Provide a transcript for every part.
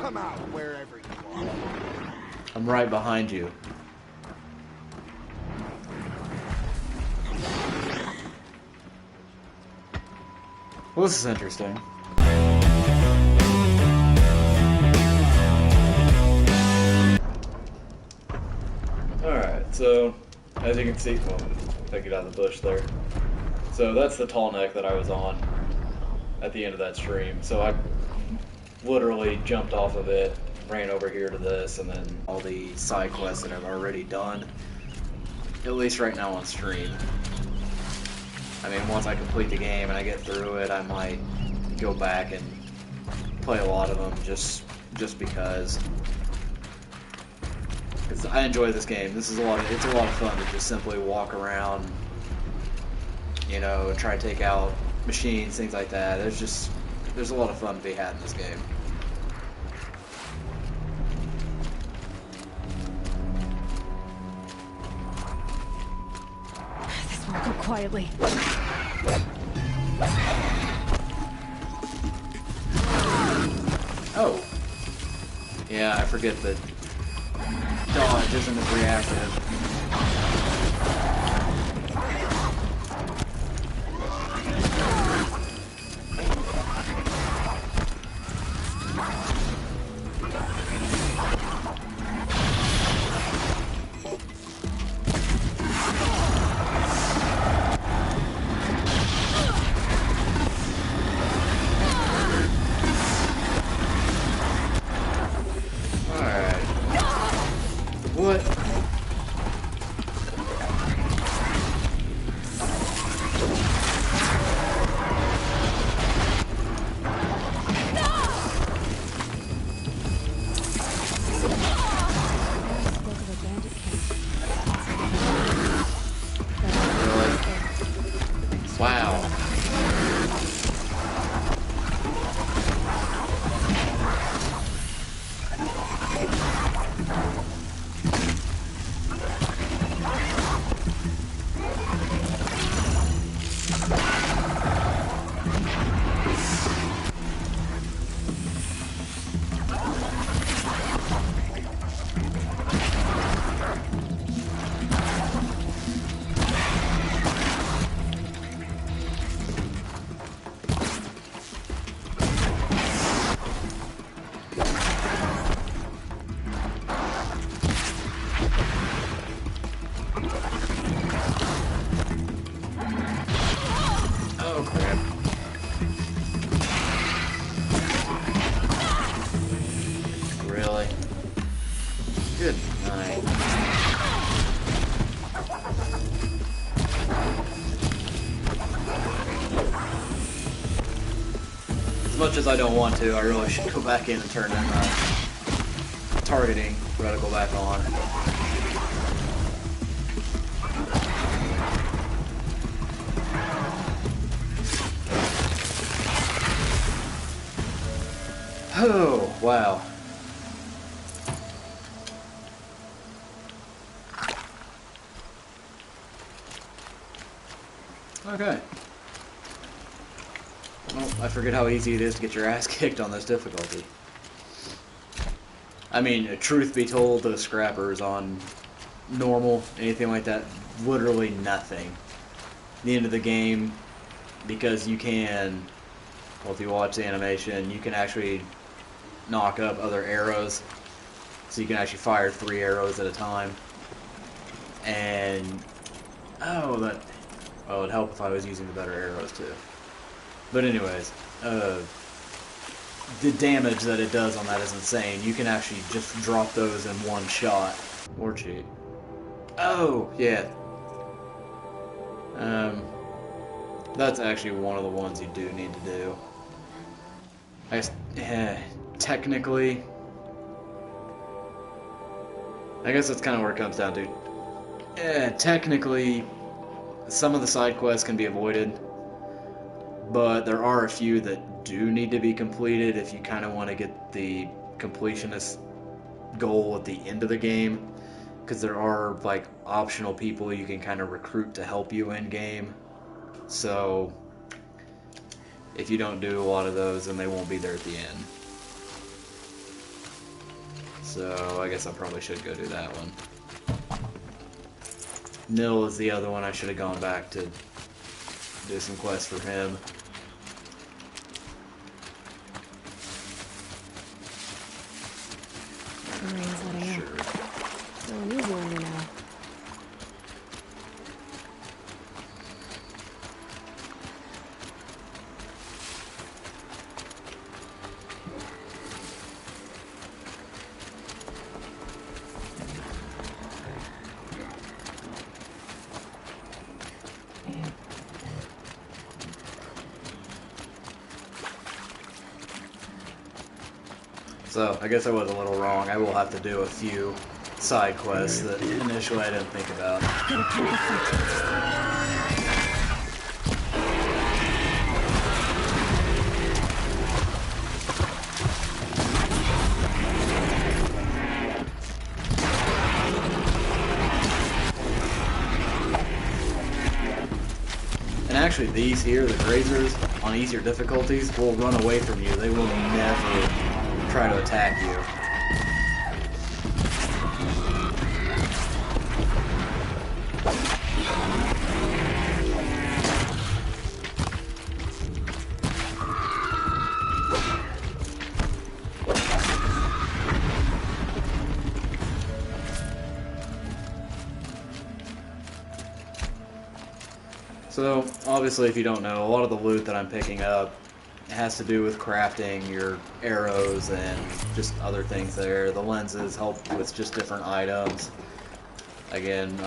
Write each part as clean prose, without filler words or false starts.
Come out wherever you are. I'm right behind you. Well, this is interesting. Alright, so as you can see, well, if I get out of the bush there. So that's the tall neck that I was on at the end of that stream. So I literally jumped off of it, ran over here to this, and then all the side quests that I've already done, at least right now on stream. I mean, once I complete the game and I get through it, I might go back and play a lot of them just because. Because I enjoy this game. It's a lot of fun to just simply walk around, you know, try to take out machines, things like that. There's a lot of fun to be had in this game. This won't go quietly. Oh. Yeah, I forget that dodge isn't as reactive. Wow. Oh crap. Really? Good night. As much as I don't want to, I really should go back in and turn that targeting reticle back on. Oh, wow. Okay. Well, I forget how easy it is to get your ass kicked on this difficulty. I mean, truth be told, those scrappers on normal, anything like that, literally nothing. The end of the game, because you can, well, if you watch the animation, you can actually knock up other arrows, so you can actually fire 3 arrows at a time. And well, it'd help if I was using the better arrows too. But anyways, the damage that it does on that is insane. You can actually just drop those in one shot. Or cheat. Oh, yeah. That's actually one of the ones you do need to do. I guess, technically, I guess that's kind of where it comes down to. Technically, some of the side quests can be avoided, but there are a few that do need to be completed if you kind of want to get the completionist goal at the end of the game, because there are like optional people you can kind of recruit to help you in game. So if you don't do a lot of those, then they won't be there at the end. So I guess I probably should go do that one. Nil is the other one I should have gone back to do some quests for him. The rain's letting Sure. up. Going easy on you now. So, I guess I was a little wrong. I will have to do a few side quests that initially I didn't think about. Gonna keep it fit. And actually these here, the grazers, on easier difficulties, will run away from you. They will never try to attack you. So, obviously, if you don't know, a lot of the loot that I'm picking up has to do with crafting your arrows and just other things there. The lenses help with just different items. Again,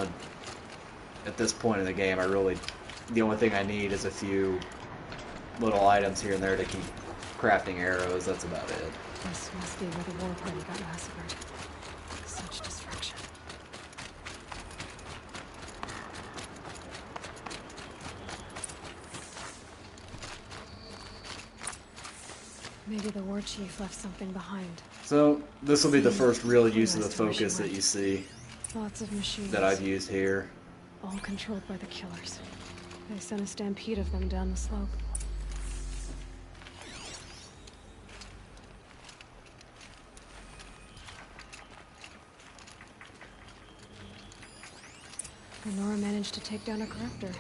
at this point in the game, the only thing I need is a few little items here and there to keep crafting arrows. That's about it. This must be where the war party got massacred. Such destruction. Maybe the war chief left something behind. So, this will be the first real use of the focus that you see Lots of machines. that I've used here. All controlled by the killers. They sent a stampede of them down the slope. Nora managed to take down a corruptor.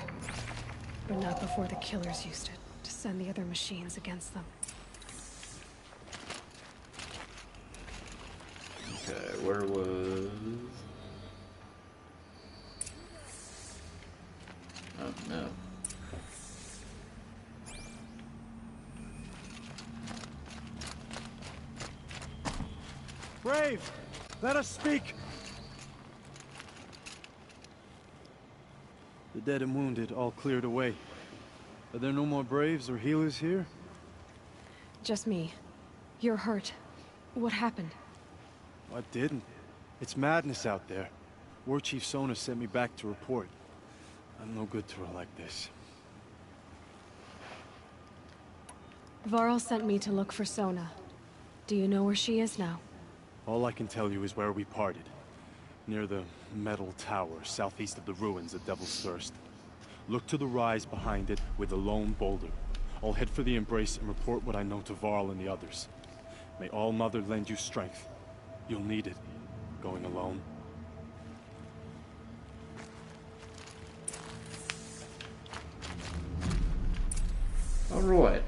But not before the killers used it to send the other machines against them. Okay, where was... Oh, no. Brave! Let us speak! The dead and wounded all cleared away. Are there no more Braves or healers here? Just me. You're hurt. What happened? I didn't. It's madness out there. War Chief Sona sent me back to report. I'm no good to her like this. Varl sent me to look for Sona. Do you know where she is now? All I can tell you is where we parted. Near the metal tower, southeast of the ruins of Devil's Thirst. Look to the rise behind it with a lone boulder. I'll head for the Embrace and report what I know to Varl and the others. May All Mother lend you strength. You'll need it, going alone. Alright.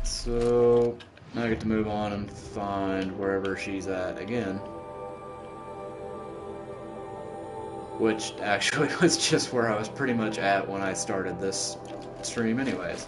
So, now I get to move on and find wherever she's at again. Which actually was just where I was pretty much at when I started this stream anyways.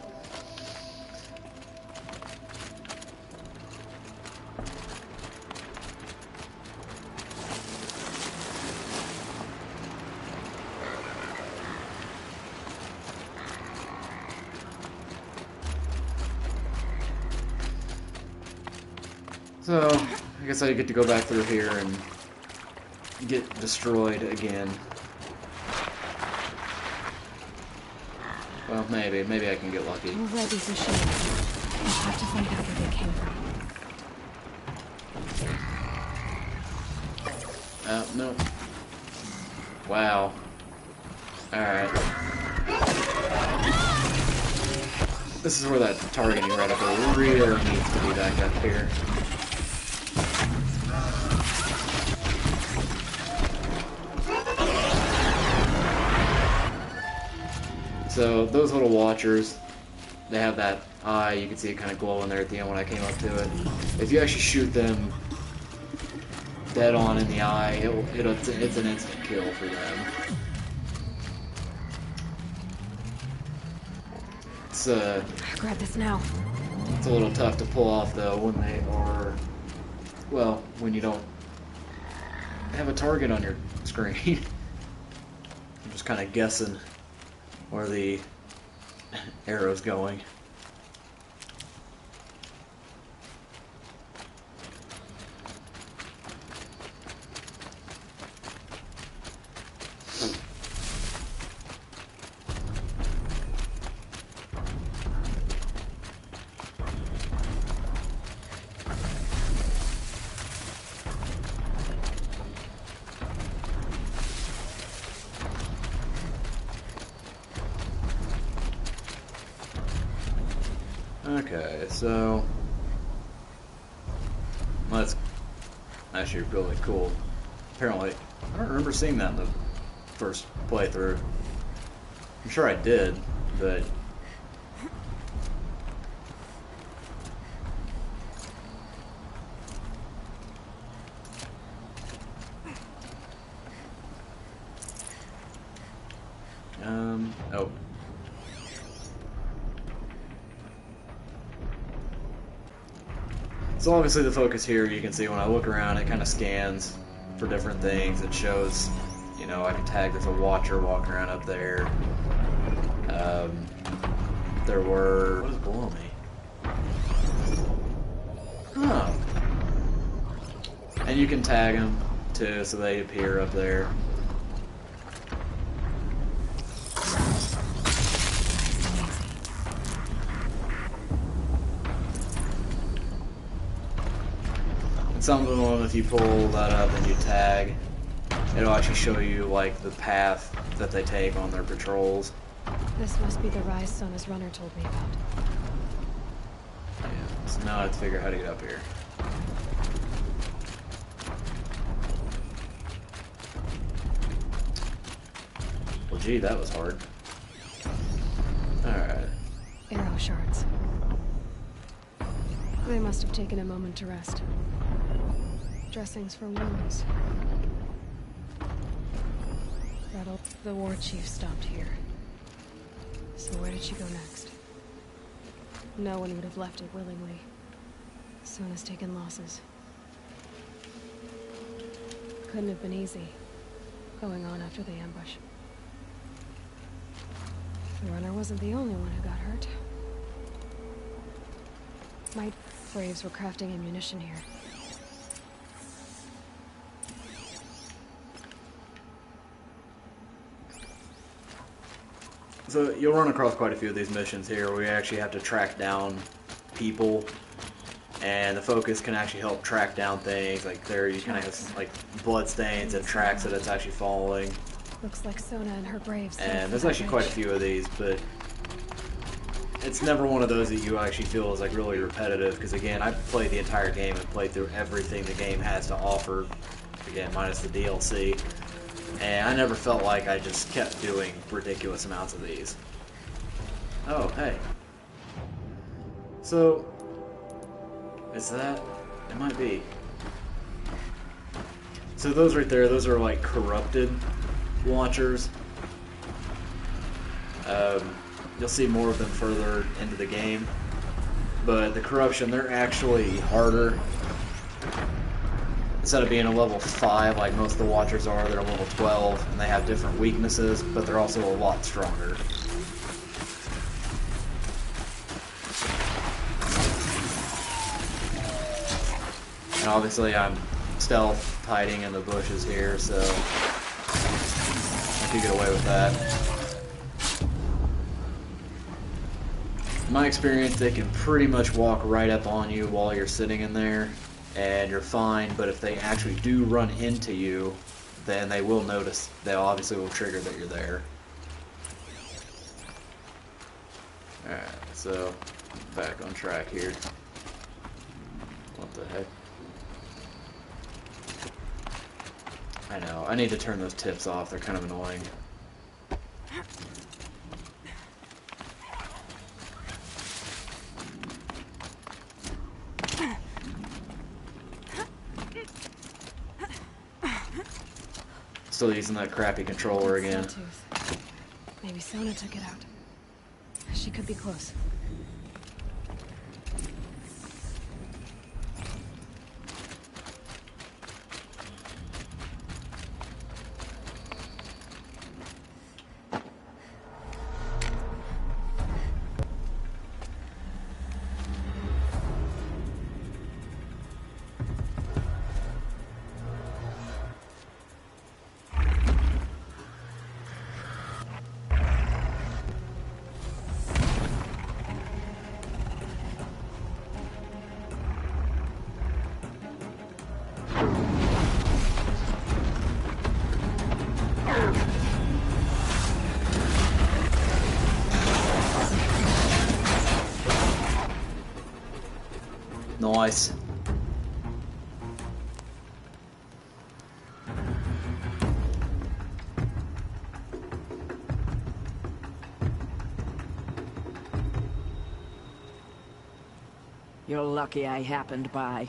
So, I guess I get to go back through here and get destroyed again. Well, maybe I can get lucky. We'll read these machines. We'll have to find out where they came from. No. Wow. Alright. This is where that targeting reticle really needs to be back up here. So those little watchers, they have that eye. You can see it kind of glowing there at the end when I came up to it. If you actually shoot them dead on in the eye, it's an instant kill for them. Grab this now. It's a little tough to pull off though when they are, well, when you don't have a target on your screen. I'm just kind of guessing where the arrow's going. Okay, so that's actually really cool. Apparently, I don't remember seeing that in the first playthrough. I'm sure I did, but oh. So obviously the focus here, you can see when I look around, it kind of scans for different things. It shows, you know, I can tag there's a watcher walking around up there. There were... What is below me? Huh. And you can tag them, too, so they appear up there. Some of them, if you pull that up and you tag, it'll actually show you like the path that they take on their patrols. This must be the rise Sona's runner told me about. Yeah, so now I have to figure out how to get up here. Well, gee, that was hard. Alright. Arrow shards. They must have taken a moment to rest. Dressings for wounds. The war chief stopped here. So where did she go next? No one would have left it willingly. Sona's taken losses. Couldn't have been easy, going on after the ambush. The runner wasn't the only one who got hurt. My braves were crafting ammunition here. So you'll run across quite a few of these missions here where you actually have to track down people, and the focus can actually help track down things. Like there you kind of have like blood stains and tracks that it's actually following. Looks like Sona and her braves. And there's actually quite a few of these, but it's never one of those that you actually feel is like really repetitive, because again, I've played the entire game and played through everything the game has to offer, again minus the DLC. And I never felt like I just kept doing ridiculous amounts of these. Oh, hey. So, is that... It might be. So those right there, those are like corrupted launchers. You'll see more of them further into the game. But the corruption, they're actually harder. Instead of being a level 5 like most of the watchers are, they're a level 12, and they have different weaknesses, but they're also a lot stronger. And obviously I'm stealth hiding in the bushes here, so I could get away with that. In my experience, they can pretty much walk right up on you while you're sitting in there, and you're fine, but if they actually do run into you, then they will notice. They obviously will trigger that you're there. Alright, so back on track here. What the heck? I know, I need to turn those tips off, they're kind of annoying. Still using that crappy controller again. Sawtooth. Maybe Sona took it out. She could be close. Nice. You're lucky I happened by.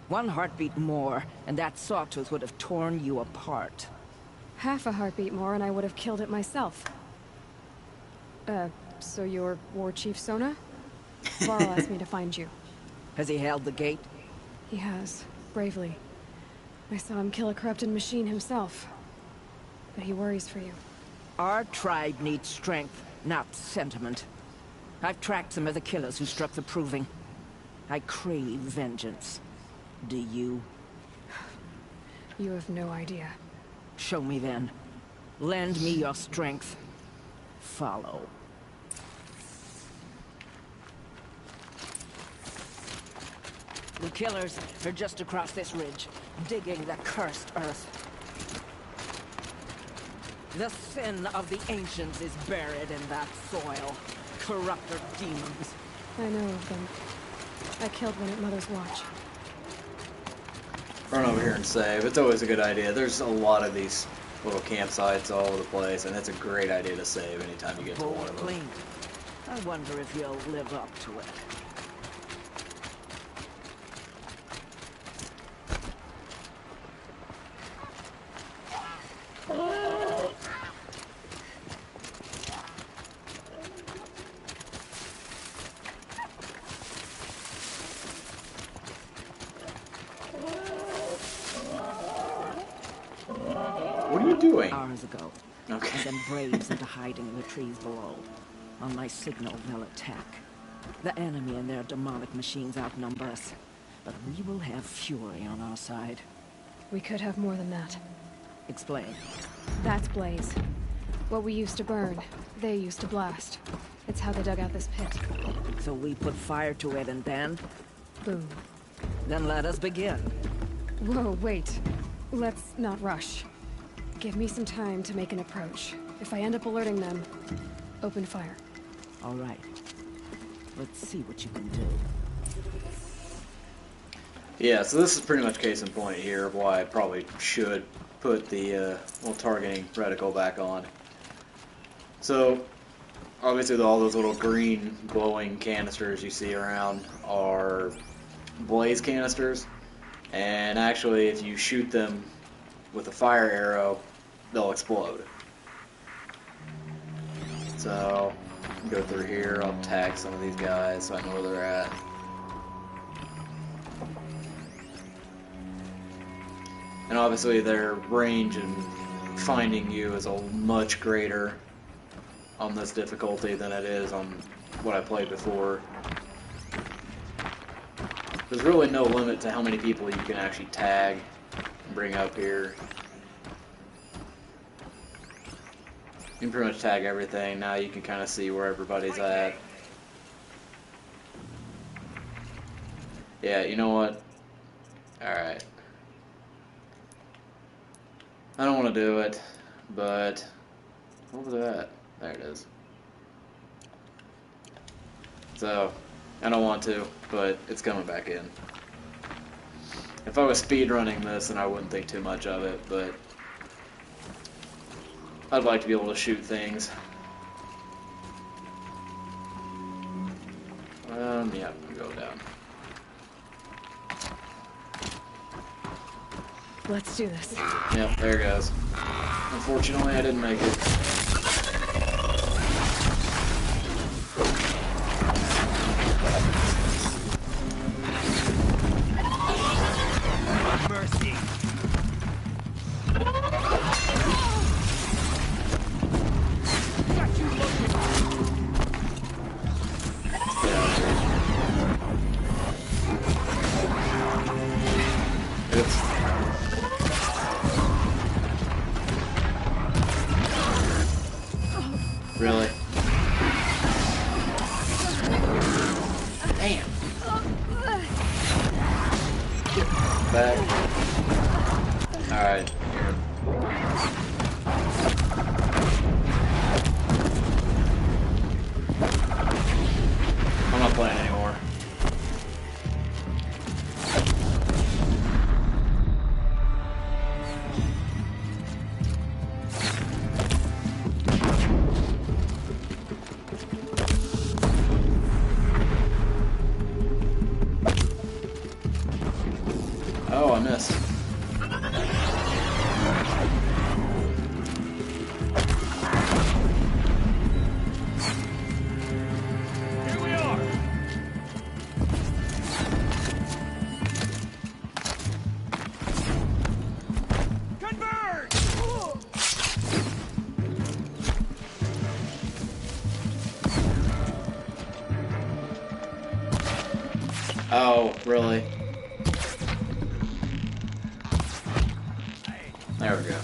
One heartbeat more, and that Sawtooth would have torn you apart. Half a heartbeat more and I would have killed it myself. So you're War Chief Sona? Varl asked me to find you. Has he held the gate? He has, bravely. I saw him kill a corrupted machine himself. But he worries for you. Our tribe needs strength, not sentiment. I've tracked some of the killers who struck the Proving. I crave vengeance. Do you? You have no idea. Show me then. Lend me your strength. Follow. The killers are just across this ridge, digging the cursed earth. The sin of the ancients is buried in that soil. Corrupter demons. I know of them. I killed one at Mother's Watch. Run over here and save. It's always a good idea. There's a lot of these little campsites all over the place, and it's a great idea to save anytime you get to one of them. Clean. I wonder if you'll live up to it. What are you doing? Hours ago, Okay. I sent braves into hiding in the trees below. On my signal, they'll attack. The enemy and their demonic machines outnumber us, but we will have fury on our side. We could have more than that. Explain. That's Blaze. What we used to burn, they used to blast. It's how they dug out this pit. So we put fire to it and then? Boom. Then let us begin. Whoa, wait. Let's not rush. Give me some time to make an approach. If I end up alerting them, open fire. All right. Let's see what you can do. Yeah, so this is pretty much case in point here of why I probably should put the little targeting reticle back on. So, obviously all those little green glowing canisters you see around are blaze canisters, and actually if you shoot them with a fire arrow, they'll explode. So, go through here, I'll tag some of these guys so I know where they're at. And obviously their range and finding you is a much greater on this difficulty than it is on what I played before. There's really no limit to how many people you can actually tag and bring up here. You can pretty much tag everything. Now you can kind of see where everybody's at. Yeah, you know what? Alright. I don't want to do it, but what was that? There it is. So, I don't want to, but it's coming back in. If I was speedrunning this, then I wouldn't think too much of it, but I'd like to be able to shoot things. Yeah, I'll go down. Let's do this. Yep, there it goes. Unfortunately, I didn't make it. Mercy. Got you looking. It's really. Damn. Back. Alright, here. I'm not playing anymore. Oh, I missed. Here we are. Converge. Oh, really? There we go.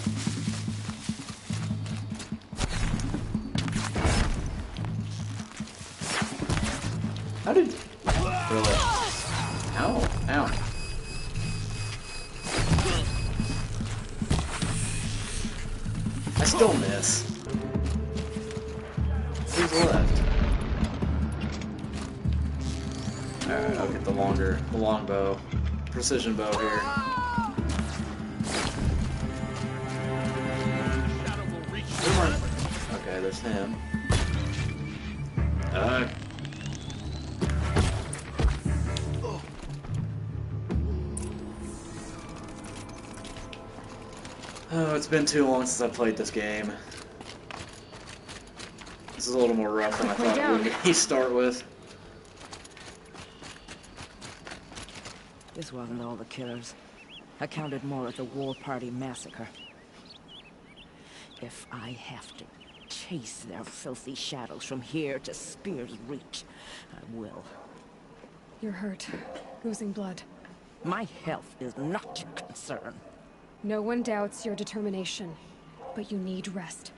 How did... Really? Ow. Ow. I still miss. Who's left? Alright, I'll get the long bow. Precision bow here. Okay, there's him. Oh, it's been too long since I played this game. This is a little more rough than I thought it would be to start with. This wasn't all the killers. I counted more at the War Party massacre. If I have to chase their filthy shadows from here to Spear's Reach, I will. You're hurt. Losing blood. My health is not your concern. No one doubts your determination, but you need rest.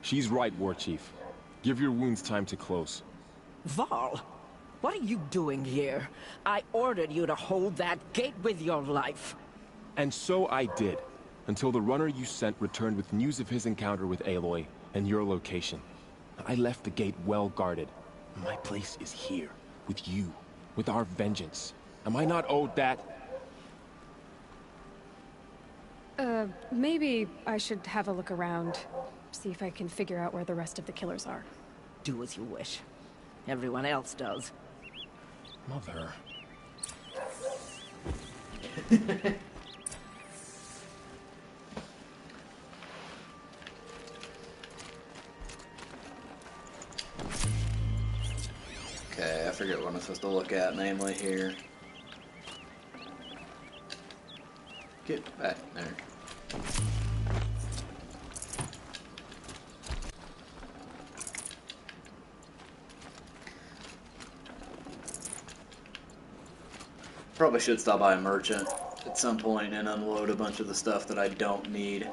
She's right, War Chief. Give your wounds time to close. Varl, what are you doing here? I ordered you to hold that gate with your life. And so I did, until the runner you sent returned with news of his encounter with Aloy and your location. I left the gate well guarded. My place is here, with you, with our vengeance. Am I not owed that? Maybe I should have a look around. See if I can figure out where the rest of the killers are. Do as you wish. Everyone else does. Mother. Okay, I forget what I'm supposed to look at mainly here. Get back there. Probably should stop by a merchant at some point and unload a bunch of the stuff that I don't need.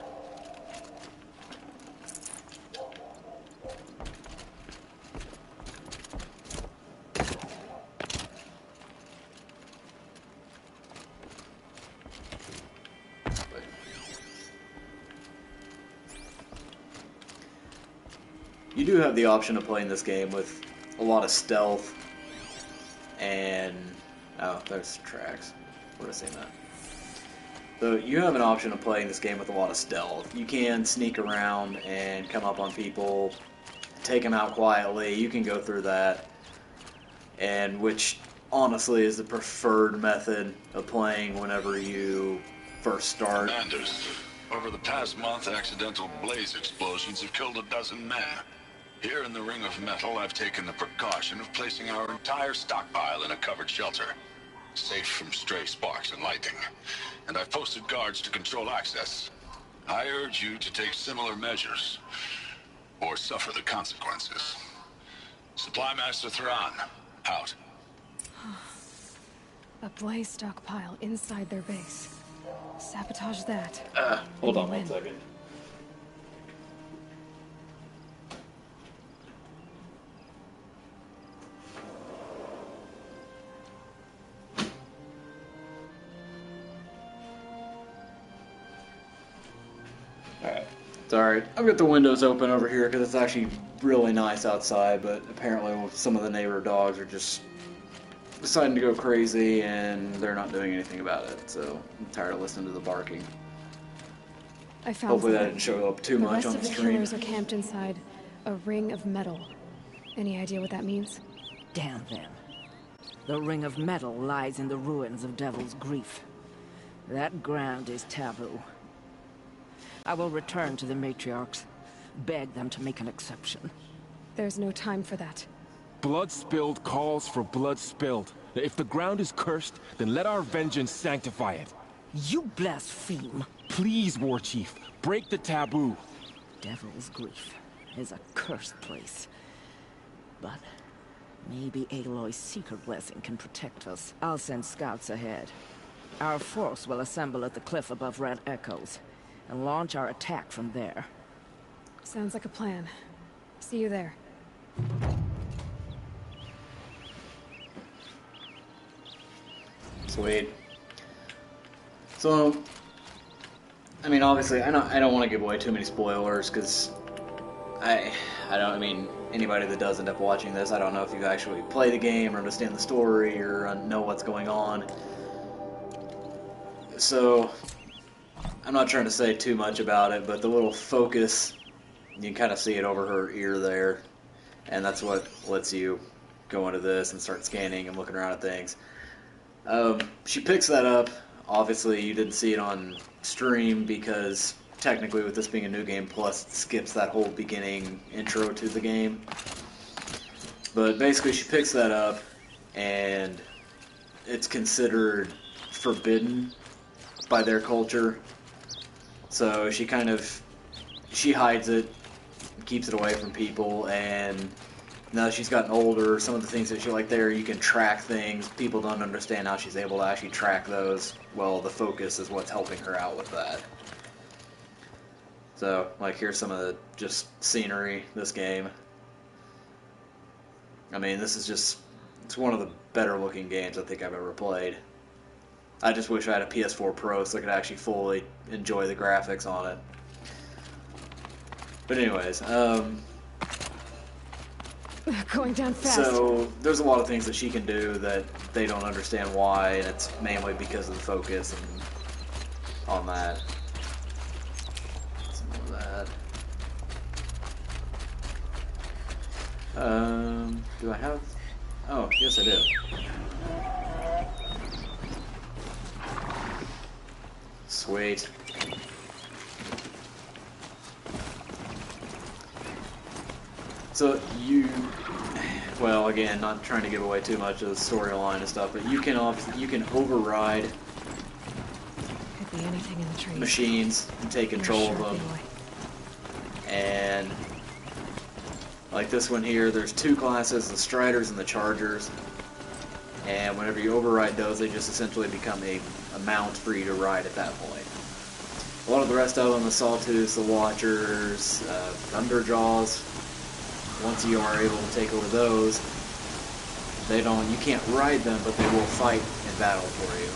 You do have the option of playing this game with a lot of stealth and... oh, there's tracks. Would have seen that. So you have an option of playing this game with a lot of stealth. You can sneak around and come up on people, take them out quietly. You can go through that, and which honestly is the preferred method of playing whenever you first start. Commanders, Over the past month, accidental blaze explosions have killed a dozen men. Here in the Ring of Metal, I've taken the precaution of placing our entire stockpile in a covered shelter, safe from stray sparks and lightning. And I've posted guards to control access. I urge you to take similar measures, or suffer the consequences. Supply Master Thrawn, out. A blaze stockpile inside their base. Sabotage that. Hold on Win. 1 second. Alright. It's alright. I've got the windows open over here because it's actually really nice outside, but apparently some of the neighbor dogs are just deciding to go crazy and they're not doing anything about it, so I'm tired of listening to the barking. I found Hopefully that something. didn't show up too The much rest on of the the stream. killers are camped inside a ring of metal. Any idea what that means? Damn them. The Ring of Metal lies in the ruins of Devil's Grief. That ground is taboo. I will return to the matriarchs, beg them to make an exception. There's no time for that. Blood spilled calls for blood spilled. If the ground is cursed, then let our vengeance sanctify it. You blaspheme! Please, War Chief, break the taboo. Devil's Grief is a cursed place. But maybe Aloy's secret blessing can protect us. I'll send scouts ahead. Our force will assemble at the cliff above Red Echoes and launch our attack from there. Sounds like a plan. See you there. Sweet. So, I mean, obviously, I don't want to give away too many spoilers because I mean, anybody that does end up watching this, I don't know if you actually play the game or understand the story or know what's going on. So, I'm not trying to say too much about it, but the little focus, you can kind of see it over her ear there, and that's what lets you go into this and start scanning and looking around at things. She picks that up. Obviously, you didn't see it on stream because technically with this being a new game, plus it skips that whole beginning intro to the game. But basically, she picks that up, and it's considered forbidden by their culture. So she hides it, keeps it away from people, and now that she's gotten older, some of the things that she like there, you can track things. People don't understand how she's able to actually track those. Well, the focus is what's helping her out with that. So, like, here's some of the just scenery this game. I mean, this is just, it's one of the better looking games I think I've ever played. I just wish I had a PS4 Pro so I could actually fully enjoy the graphics on it. But anyways, Going down fast. so there's a lot of things that she can do that they don't understand why, and it's mainly because of the focus and on that. Some of that. Do I have? Oh, yes I do. Sweet. So well, again, not trying to give away too much of the storyline and stuff, but you can override Could be anything in the trees. machines and take control of them. And like this one here, there's two classes, the Striders and the Chargers. And whenever you override those, they just essentially become a mount for you to ride at that point. A lot of the rest of them, the Sawtooths, the Watchers, Thunderjaws, once you are able to take over those, you can't ride them, but they will fight in battle for you.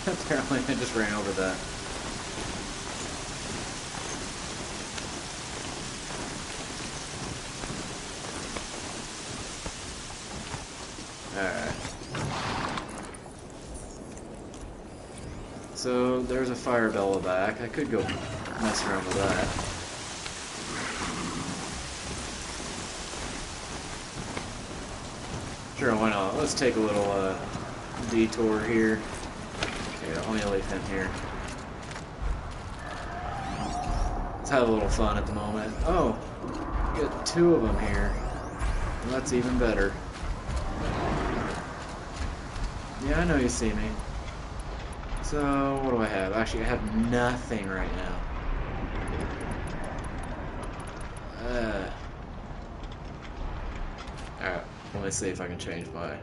Apparently I just ran over that. Alright. So there's a fire bella back. I could go mess around with that. Sure, why not? Let's take a little detour here. Okay, let me leave him here. Let's have a little fun at the moment. Oh, got two of them here. Well, that's even better. Yeah, I know you see me. So, what do I have? Actually, I have nothing right now. Alright, let me see if I can change my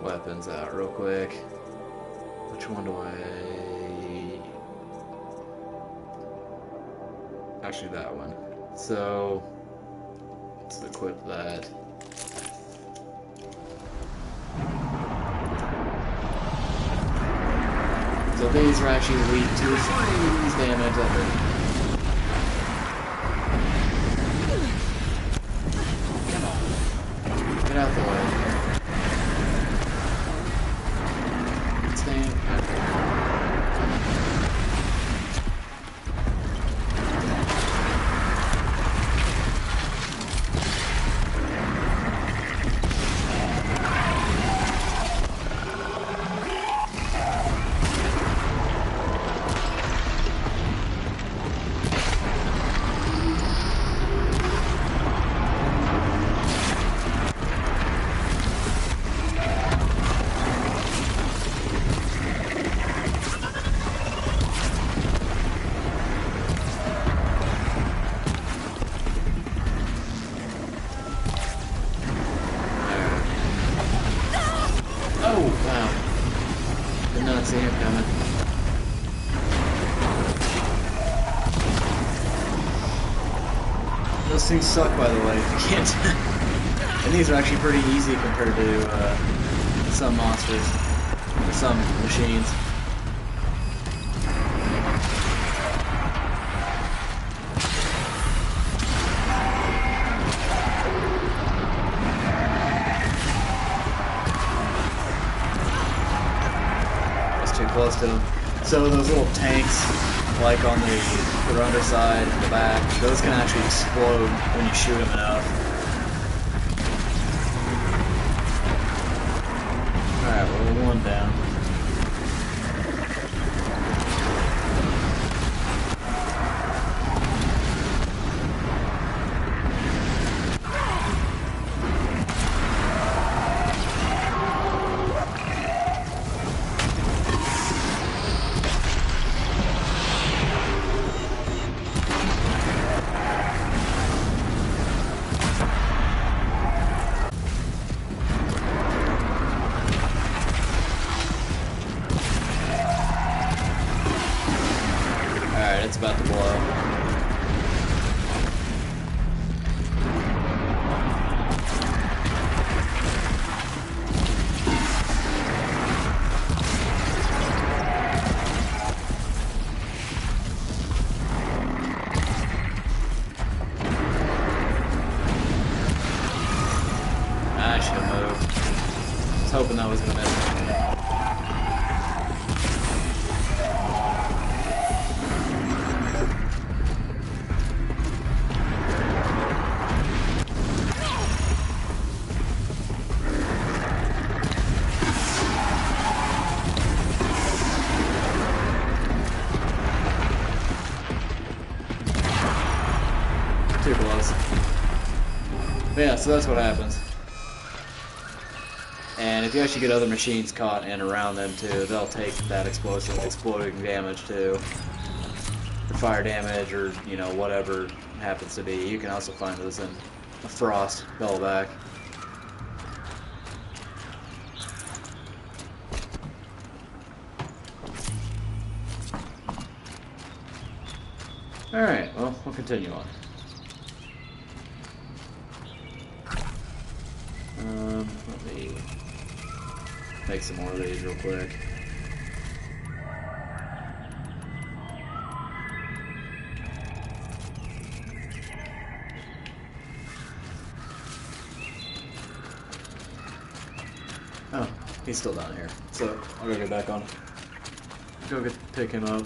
weapons out real quick. Which one do I... Actually, that one. So, let's equip that. So these are actually weak to freeze damage under. Come on. Get out the way. Stand. See him coming. Those things suck, by the way. I can't. And these are actually pretty easy compared to some monsters, or some machines. Close to them. So those little tanks, like on the underside and the back, those can actually explode when you shoot them enough. Alright, well, one down. It's about to blow. I should have moved. I was hoping that was going to miss. Too close. But yeah, so that's what happens. And if you actually get other machines caught and around them too, they'll take that exploding damage too. The fire damage or, you know, whatever happens to be. You can also find those in a Frost Bellback. Alright, well, we'll continue on. Let me make some more of these real quick. Oh, He's still down here. So I'll go get back on him. Pick him up.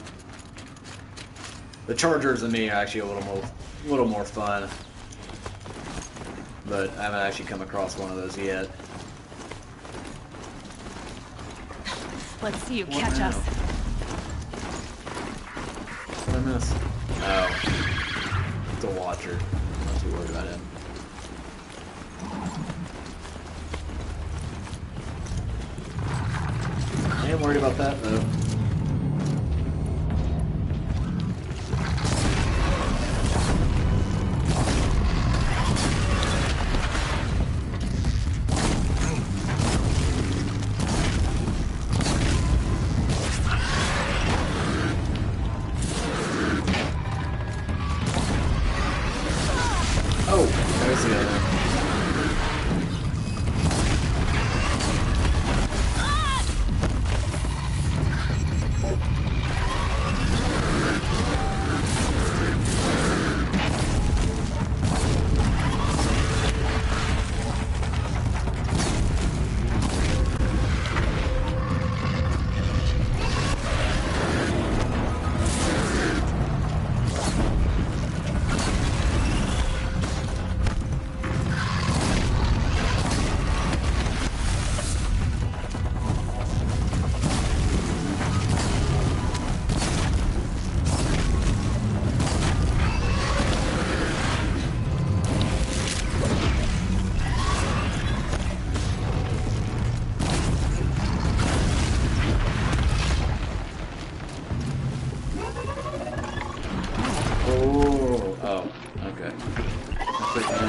The Chargers and me are actually a little more fun. But I haven't actually come across one of those yet. Let's see you catch us. What did I miss? Oh. It's a Watcher. I'm not too worried about him. I ain't worried about that though. Oh, there's the other one. Oh, okay. I'm freaking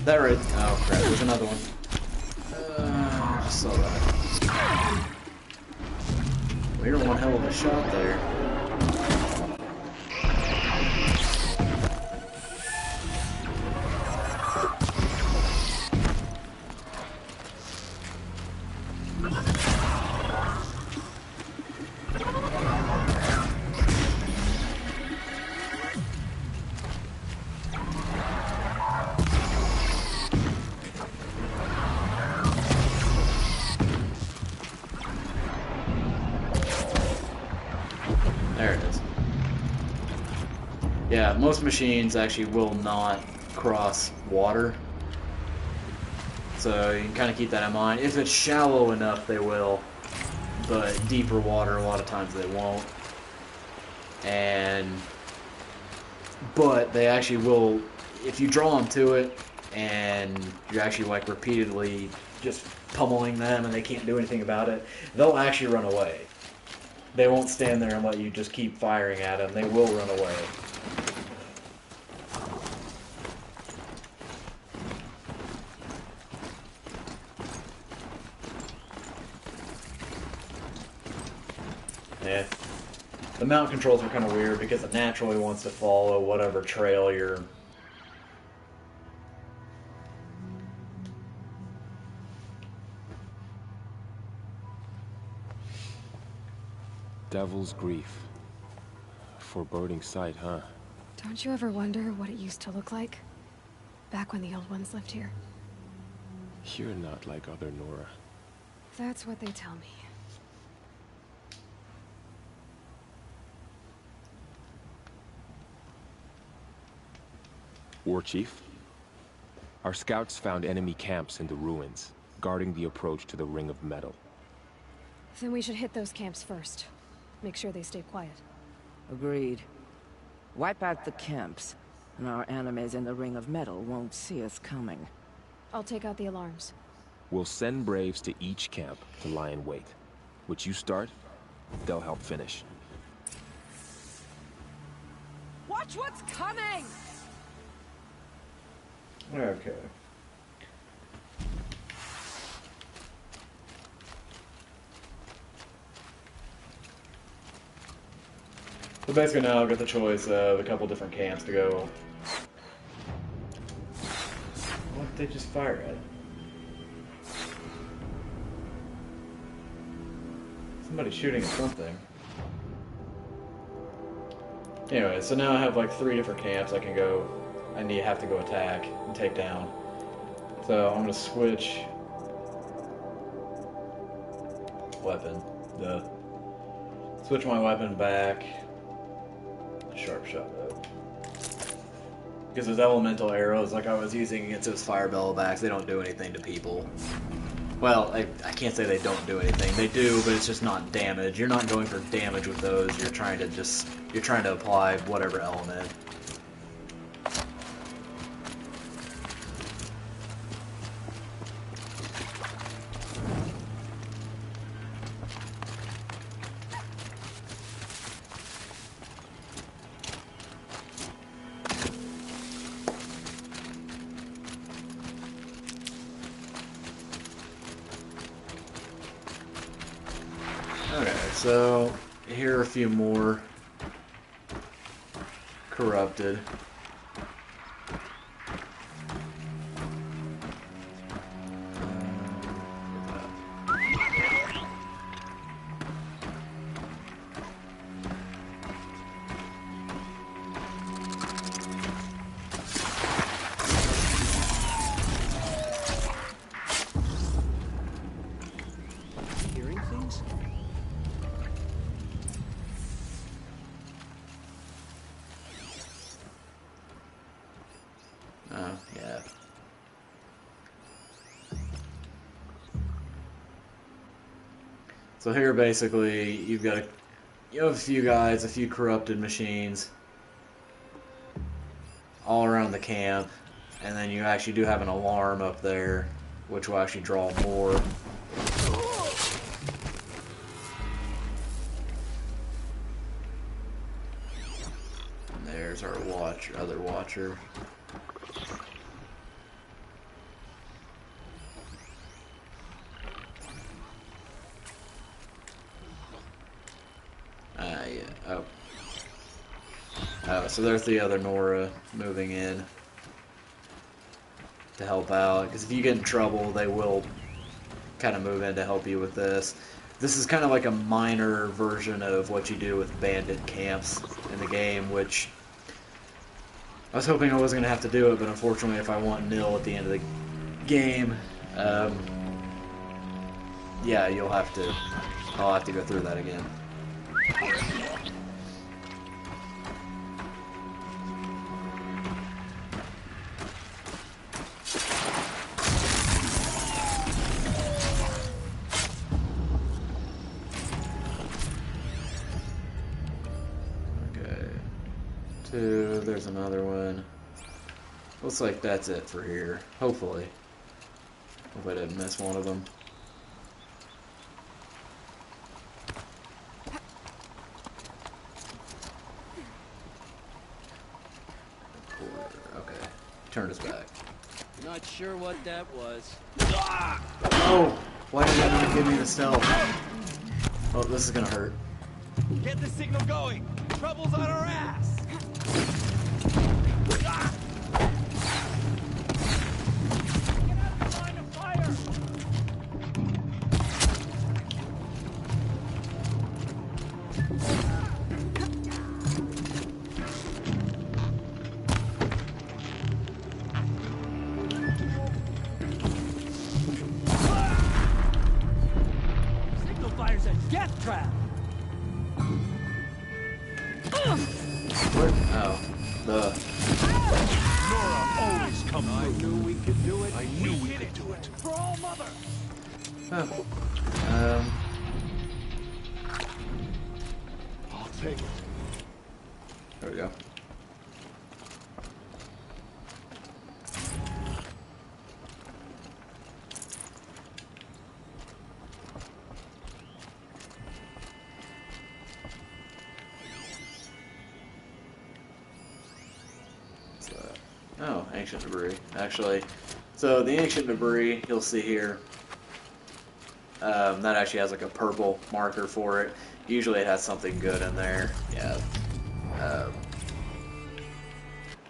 that right? Oh crap, there's another one. I just saw that. Well, you're one hell of a shot there. There it is. Yeah, most machines actually will not cross water. So you can kind of keep that in mind. If it's shallow enough, they will. But deeper water, a lot of times they won't. But they actually will, if you draw them to it, and you're actually like repeatedly just pummeling them and they can't do anything about it, they'll actually run away. They won't stand there and let you just keep firing at them. They will run away. Yeah. The mount controls are kind of weird because it naturally wants to follow whatever trail you're... Devil's Grief. Foreboding sight, huh? Don't you ever wonder what it used to look like? Back when the old ones lived here. You're not like other Nora. That's what they tell me. War Chief? Our scouts found enemy camps in the ruins, guarding the approach to the Ring of Metal. Then we should hit those camps first. Make sure they stay quiet. Agreed. Wipe out the camps, and our enemies in the Ring of Metal won't see us coming. I'll take out the alarms. We'll send Braves to each camp to lie in wait. What you start, they'll help finish. Watch what's coming! Okay. So basically now I've got the choice of a couple different camps to go. What did they just fire at? Somebody's shooting at something. Anyway, so now I have like 3 different camps I can go. Have to go attack and take down. So I'm gonna switch weapon. Switch my weapon back. Sharp shot though. Because those elemental arrows, like I was using against those fire bellowbacks, they don't do anything to people. Well, I can't say they don't do anything. They do, but it's just not damage. You're not going for damage with those. You're trying to apply whatever element. Okay, so here are a few more corrupted. Hearing things? Oh, yeah. So here basically you have a few guys, a few corrupted machines all around the camp, and then you actually do have an alarm up there which will actually draw more. And there's our other watcher. Yeah. Oh, so there's the other Nora moving in to help out. Because if you get in trouble, they will kind of move in to help you with this. This is kind of like a minor version of what you do with bandit camps in the game, which I was hoping I wasn't going to have to do it, but unfortunately if I want nil at the end of the game, yeah, I'll have to go through that again. Okay. 2, there's another one. Looks like that's it for here. Hopefully. Hope I didn't miss one of them. Okay. Turned us back. Not sure what that was. Oh! Why did that not give me the stealth? Oh, this is gonna hurt. Get the signal going! Trouble's on our ass! Get out of the line of fire! Signal fire's a death trap! What? Oh. Nora always come through. I knew we could do it. I knew we could do it. For all mother! Oh. I'll take it. There we go. Oh, ancient debris. Actually, so the ancient debris you'll see here, that actually has like a purple marker for it. Usually it has something good in there. Yeah.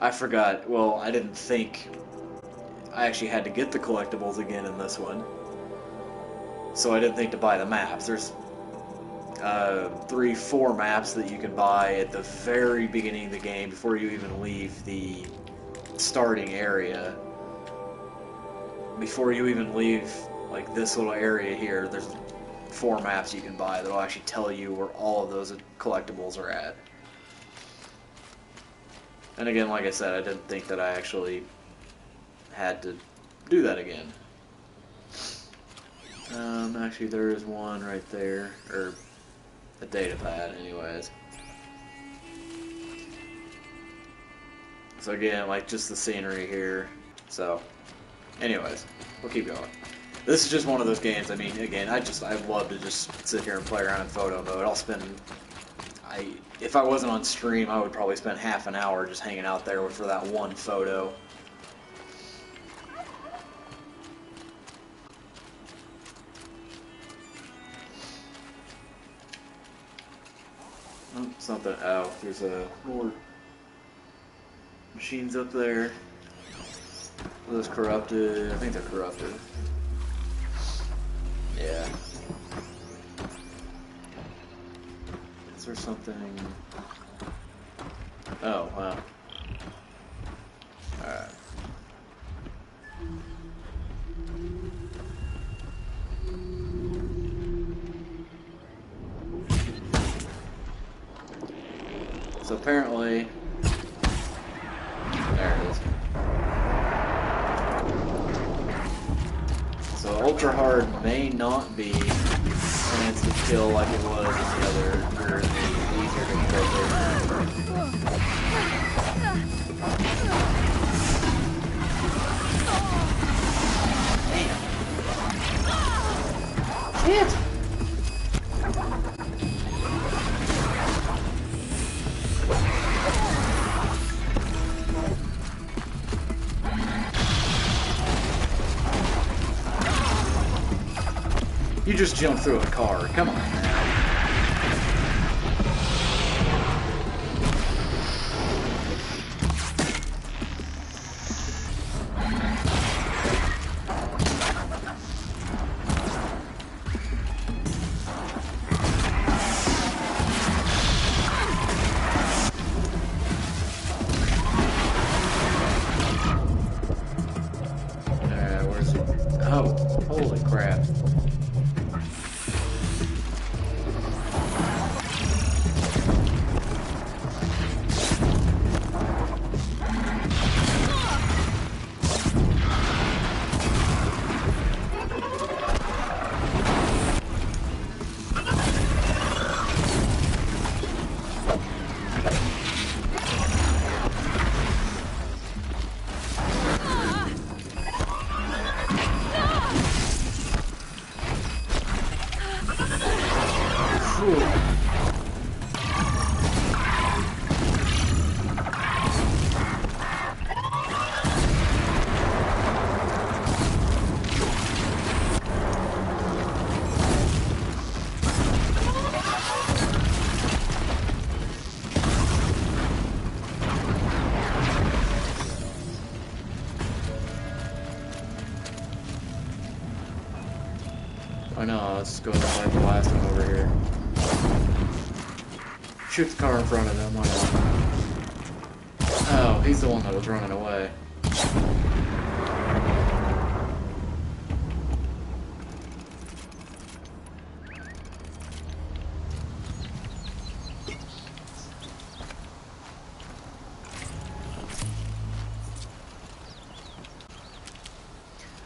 I forgot. Well, I didn't think I actually had to get the collectibles again in this one. So I didn't think to buy the maps. 4 maps that you can buy at the very beginning of the game before you even leave the starting area. Before you even leave like this little area here, there's 4 maps you can buy that'll actually tell you where all of those collectibles are at. And again, like I said, I didn't think that I actually had to do that again. Actually, there is one right there, or a data pad, anyways. So again, like just the scenery here. So, anyways, we'll keep going. This is just one of those games. I mean, again, I'd love to just sit here and play around in photo mode. If I wasn't on stream, I would probably spend half an hour just hanging out there for that one photo. Oh, something. Oh, there's more machines up there. Are those corrupted? I think they're corrupted. Yeah. Is there something? Oh, wow. Alright. So apparently, there it is. So Ultra Hard may not be an instant kill like it was in the other, or the easier to kill version. Shit! You just jumped through a car. Come on, man. Where's he? Oh, holy crap. I know, let's go fight the last one over here. Shoot the car in front of them, why not? Oh, he's the one that was running away.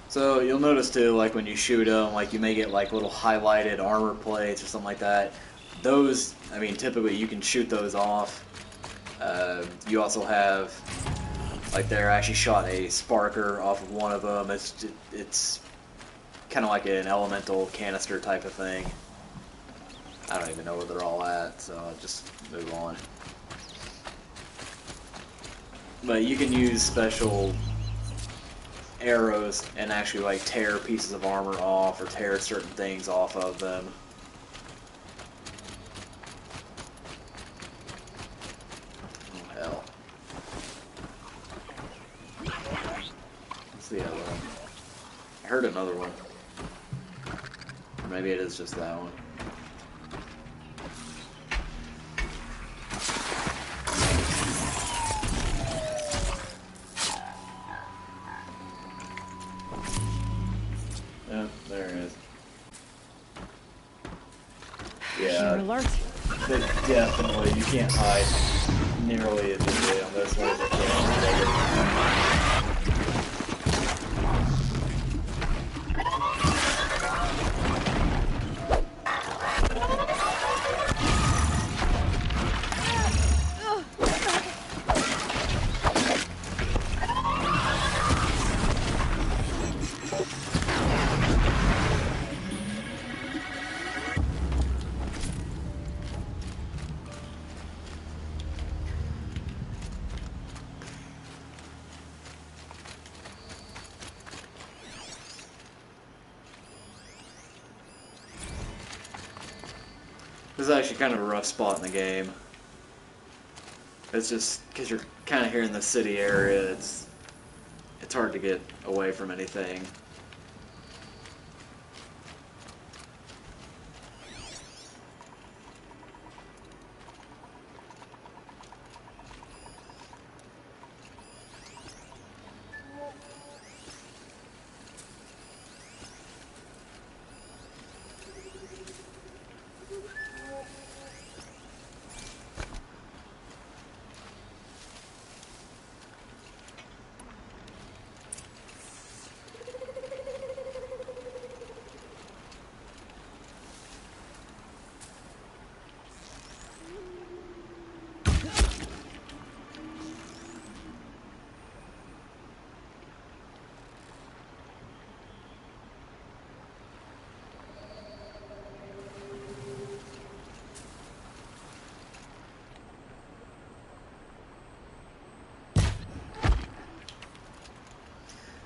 So you'll notice too, like when you shoot them, like you may get like little highlighted armor plates or something like that. Those, I mean, typically you can shoot those off. You also have, like there, I actually shot a sparker off of one of them. It's kind of like an elemental canister type of thing. I don't even know where they're all at, so I'll just move on. But you can use special arrows and actually like tear pieces of armor off or tear certain things off of them. Oh hell. What's the other one? I heard another one. Or maybe it is just that one. You're Yeah, alert. but definitely you can't hide nearly as easily on this one as you can on the other. This is actually kind of a rough spot in the game. It's just because you're kind of here in the city area, it's hard to get away from anything.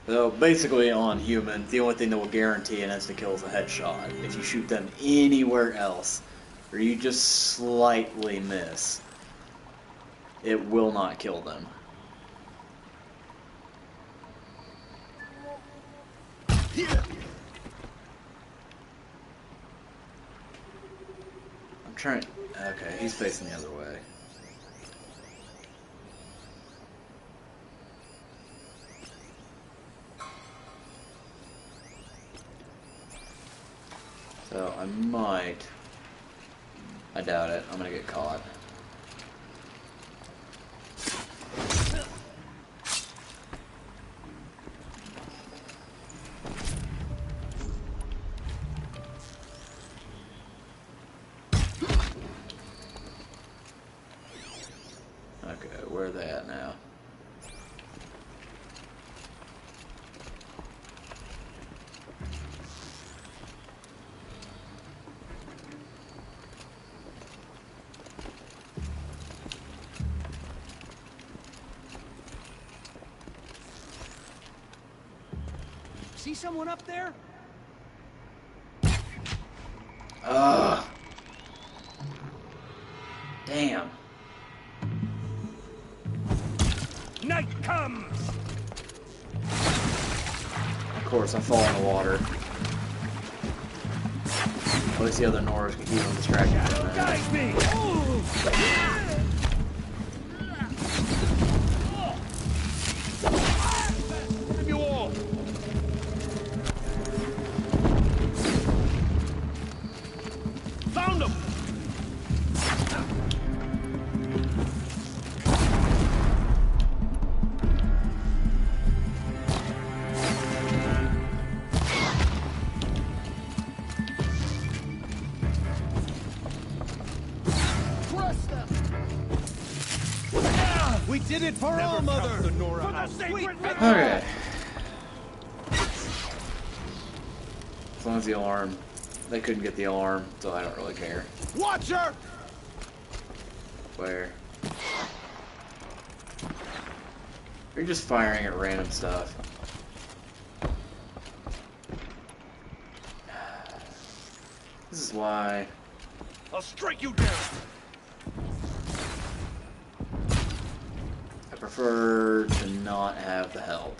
So basically on humans, the only thing that will guarantee an insta-kill is a headshot. If you shoot them anywhere else, or you just slightly miss, it will not kill them. I'm trying... Okay, he's facing the other way. So I might... I doubt it. I'm gonna get caught. Okay, where are they at now? See someone up there? Ugh. Damn. Night comes! Of course, I fall in the water. At least the other Norse can keep them distracted for a minute. Guide me! Have you all? Found him! We did it for all mother! For the sacred Okay. As long as the alarm... They couldn't get the alarm, so I don't really care. Watcher! Where? You're just firing at random stuff. This is why... I'll strike you down! I prefer to not have the help.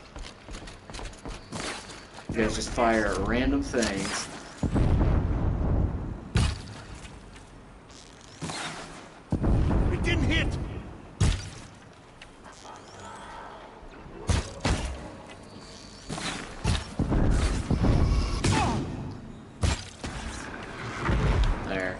You guys just fire at random things. It didn't hit! There.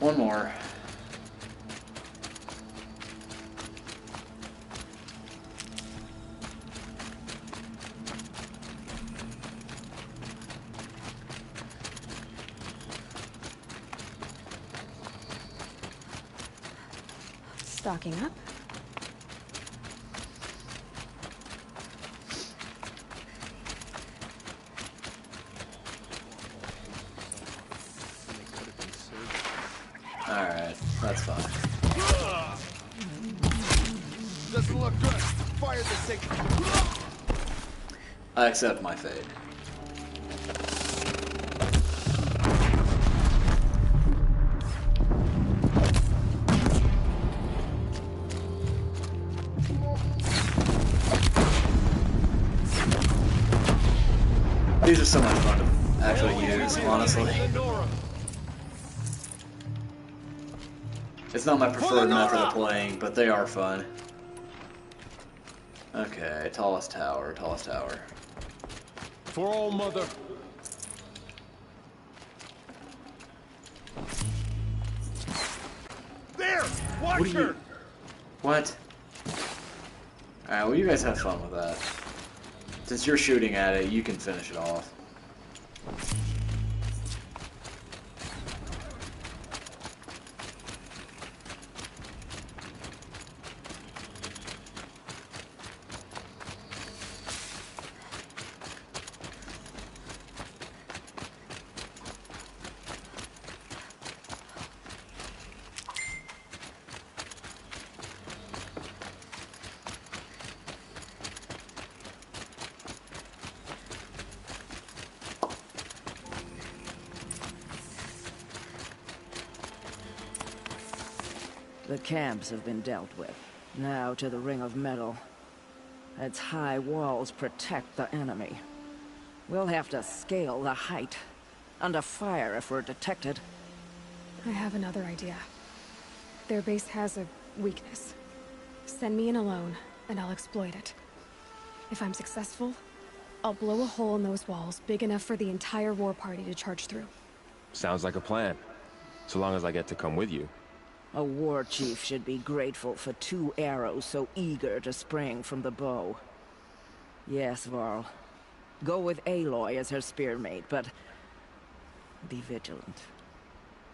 one more. Stocking up. Alright, that's fine. Doesn't look good. Fire the signal. I accept my fate. These are so much fun to actually use, honestly. It's not my preferred method of playing, but they are fun. Okay, tallest tower, tallest tower. For all mother. There! Watch her! What? Alright, well you guys have fun with that. Since you're shooting at it, you can finish it off. The camps have been dealt with. Now to the Ring of Metal. Its high walls protect the enemy. We'll have to scale the height. Under fire if we're detected. I have another idea. Their base has a weakness. Send me in alone, and I'll exploit it. If I'm successful, I'll blow a hole in those walls big enough for the entire war party to charge through. Sounds like a plan. So long as I get to come with you. A war chief should be grateful for 2 arrows so eager to spring from the bow. Yes, Varl. Go with Aloy as her spearmate, but be vigilant.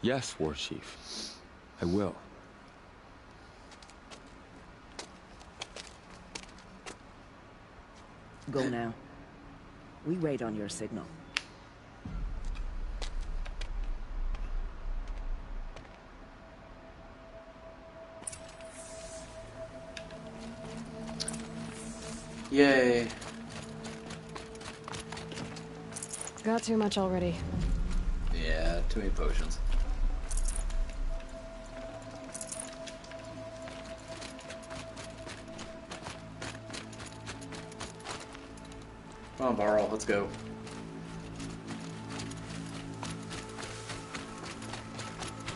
Yes, War Chief. I will. Go now. We wait on your signal. Yay. Got too much already. Yeah, too many potions. Come on, Varl, let's go.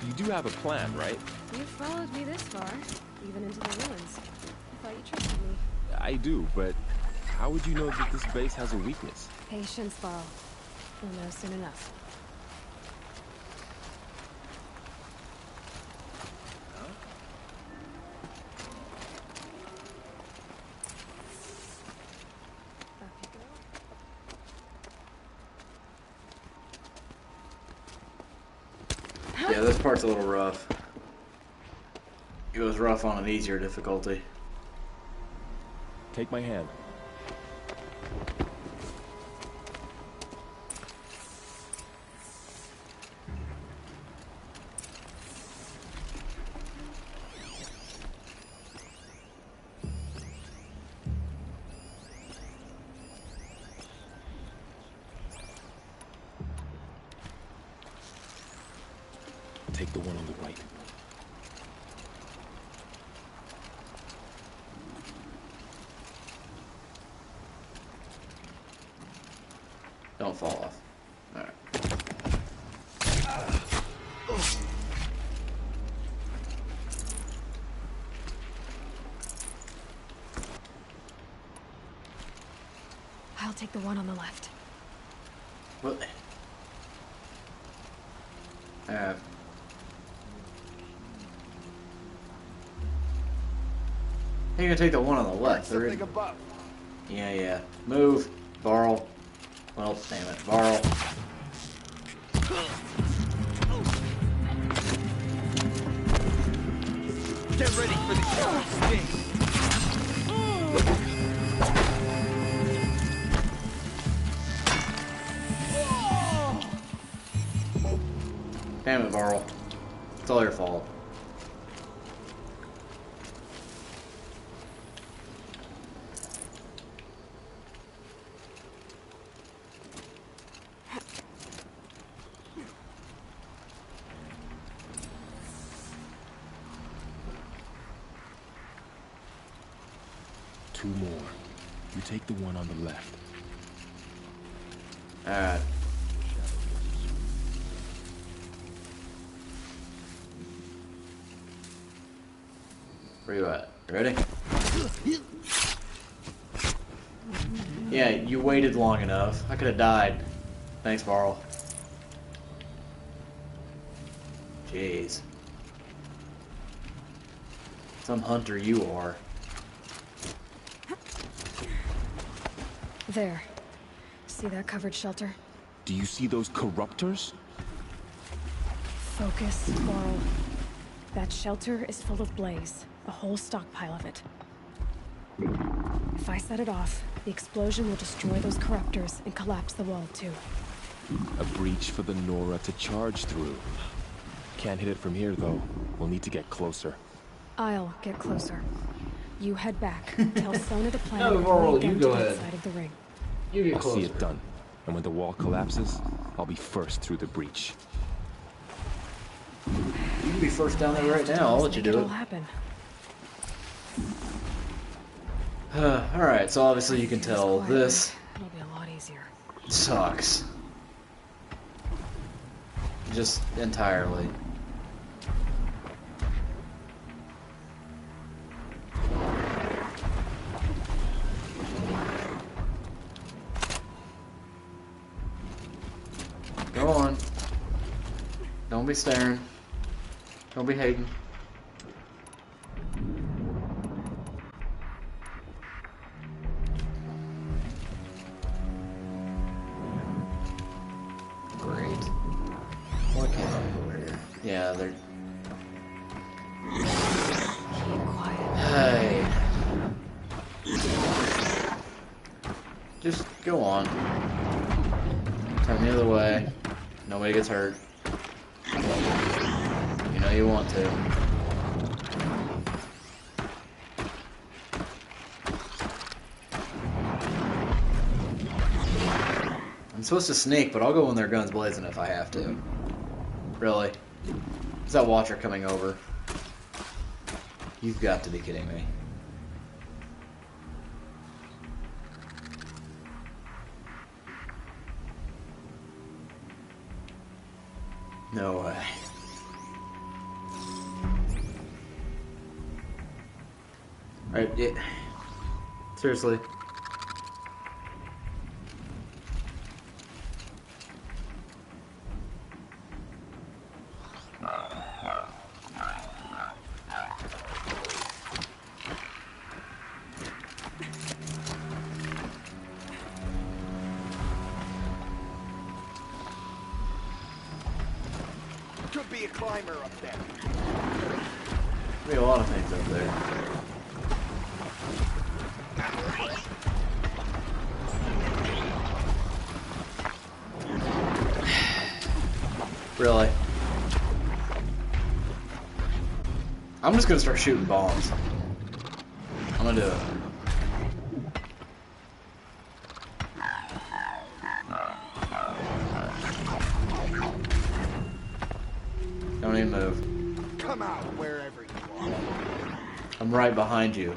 You do have a plan, right? You followed me this far, even into the ruins. I thought you trusted me. I do, but how would you know that this base has a weakness? Patience, Varl. You'll know soon enough. Yeah, this part's a little rough. It was rough on an easier difficulty. Take my hand. Take the one on the right. Don't fall off. Alright. I'll take the one on the left. What? You're gonna take the one on the left. Something above. Yeah. Move. Varl. Well, damn it. Varl. Get ready for the killing sting. Damn it, Varl. It's all your fault. Two more. You take the one on the left. Alright. Where you at? You ready? Yeah, you waited long enough. I could have died. Thanks, Varl. Jeez. Some hunter you are. There. See that covered shelter? Do you see those corruptors? Focus, Varl. That shelter is full of blaze. A whole stockpile of it. If I set it off, the explosion will destroy those corruptors and collapse the wall, too. A breach for the Nora to charge through. Can't hit it from here, though. We'll need to get closer. I'll get closer. You head back. Tell Sona to plan No, Varl, you down go to that ahead. side of the ring. You get I'll closer. see it done. And when the wall collapses, I'll be first through the breach. You can be first down there right now. I'll let you do It'll it. happen. Alright, so obviously you can tell this It'll be a lot easier. sucks. Just entirely. Go on. Don't be staring. Don't be hating. Great. What came up over here? Yeah, they're... Keep quiet. Hey. Just go on. Turn the other way. Nobody gets hurt. You know you want to. I'm supposed to sneak, but I'll go in there guns blazing if I have to. Really? Is that Watcher coming over? You've got to be kidding me. No way. Alright, yeah. Seriously. Could be a climber up there. There'll be a lot of things up there. Really? I'm just gonna start shooting bombs. I'm gonna do it. Don't even move. Come out wherever you are. I'm right behind you.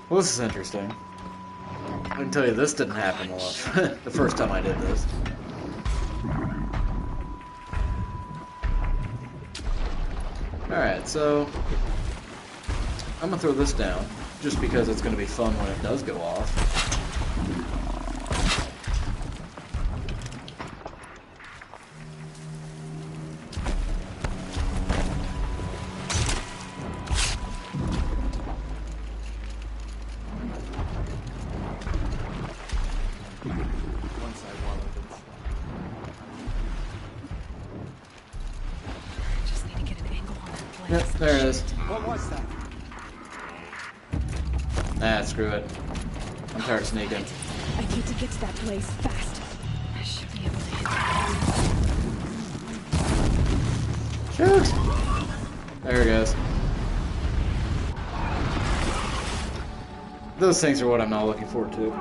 Well, this is interesting. I can tell you this didn't happen a lot the first time I did this. Alright, so I'm gonna throw this down, just because it's gonna be fun when it does go off. Yep, there it is. What was that? Ah, screw it. I'm tired of sneaking. I need to get to that place fast. I should be able to hit it. Shoot! There it goes. Those things are what I'm not looking forward to.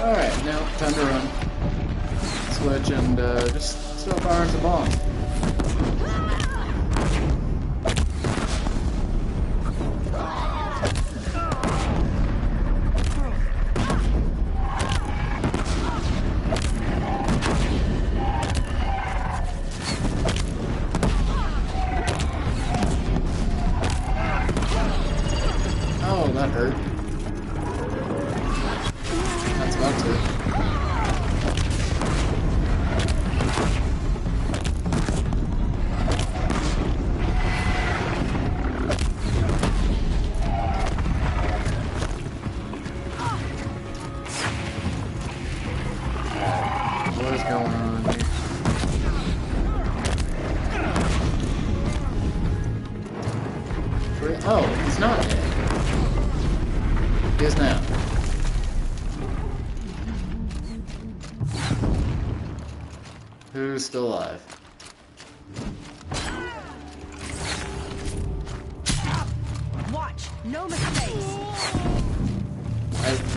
Alright, now time to run. Switch and just start firing some bombs. Oh, that hurt. That's about to. What is going on here? Oh, he's not dead. He is now. Who's still alive? Watch, no mistakes.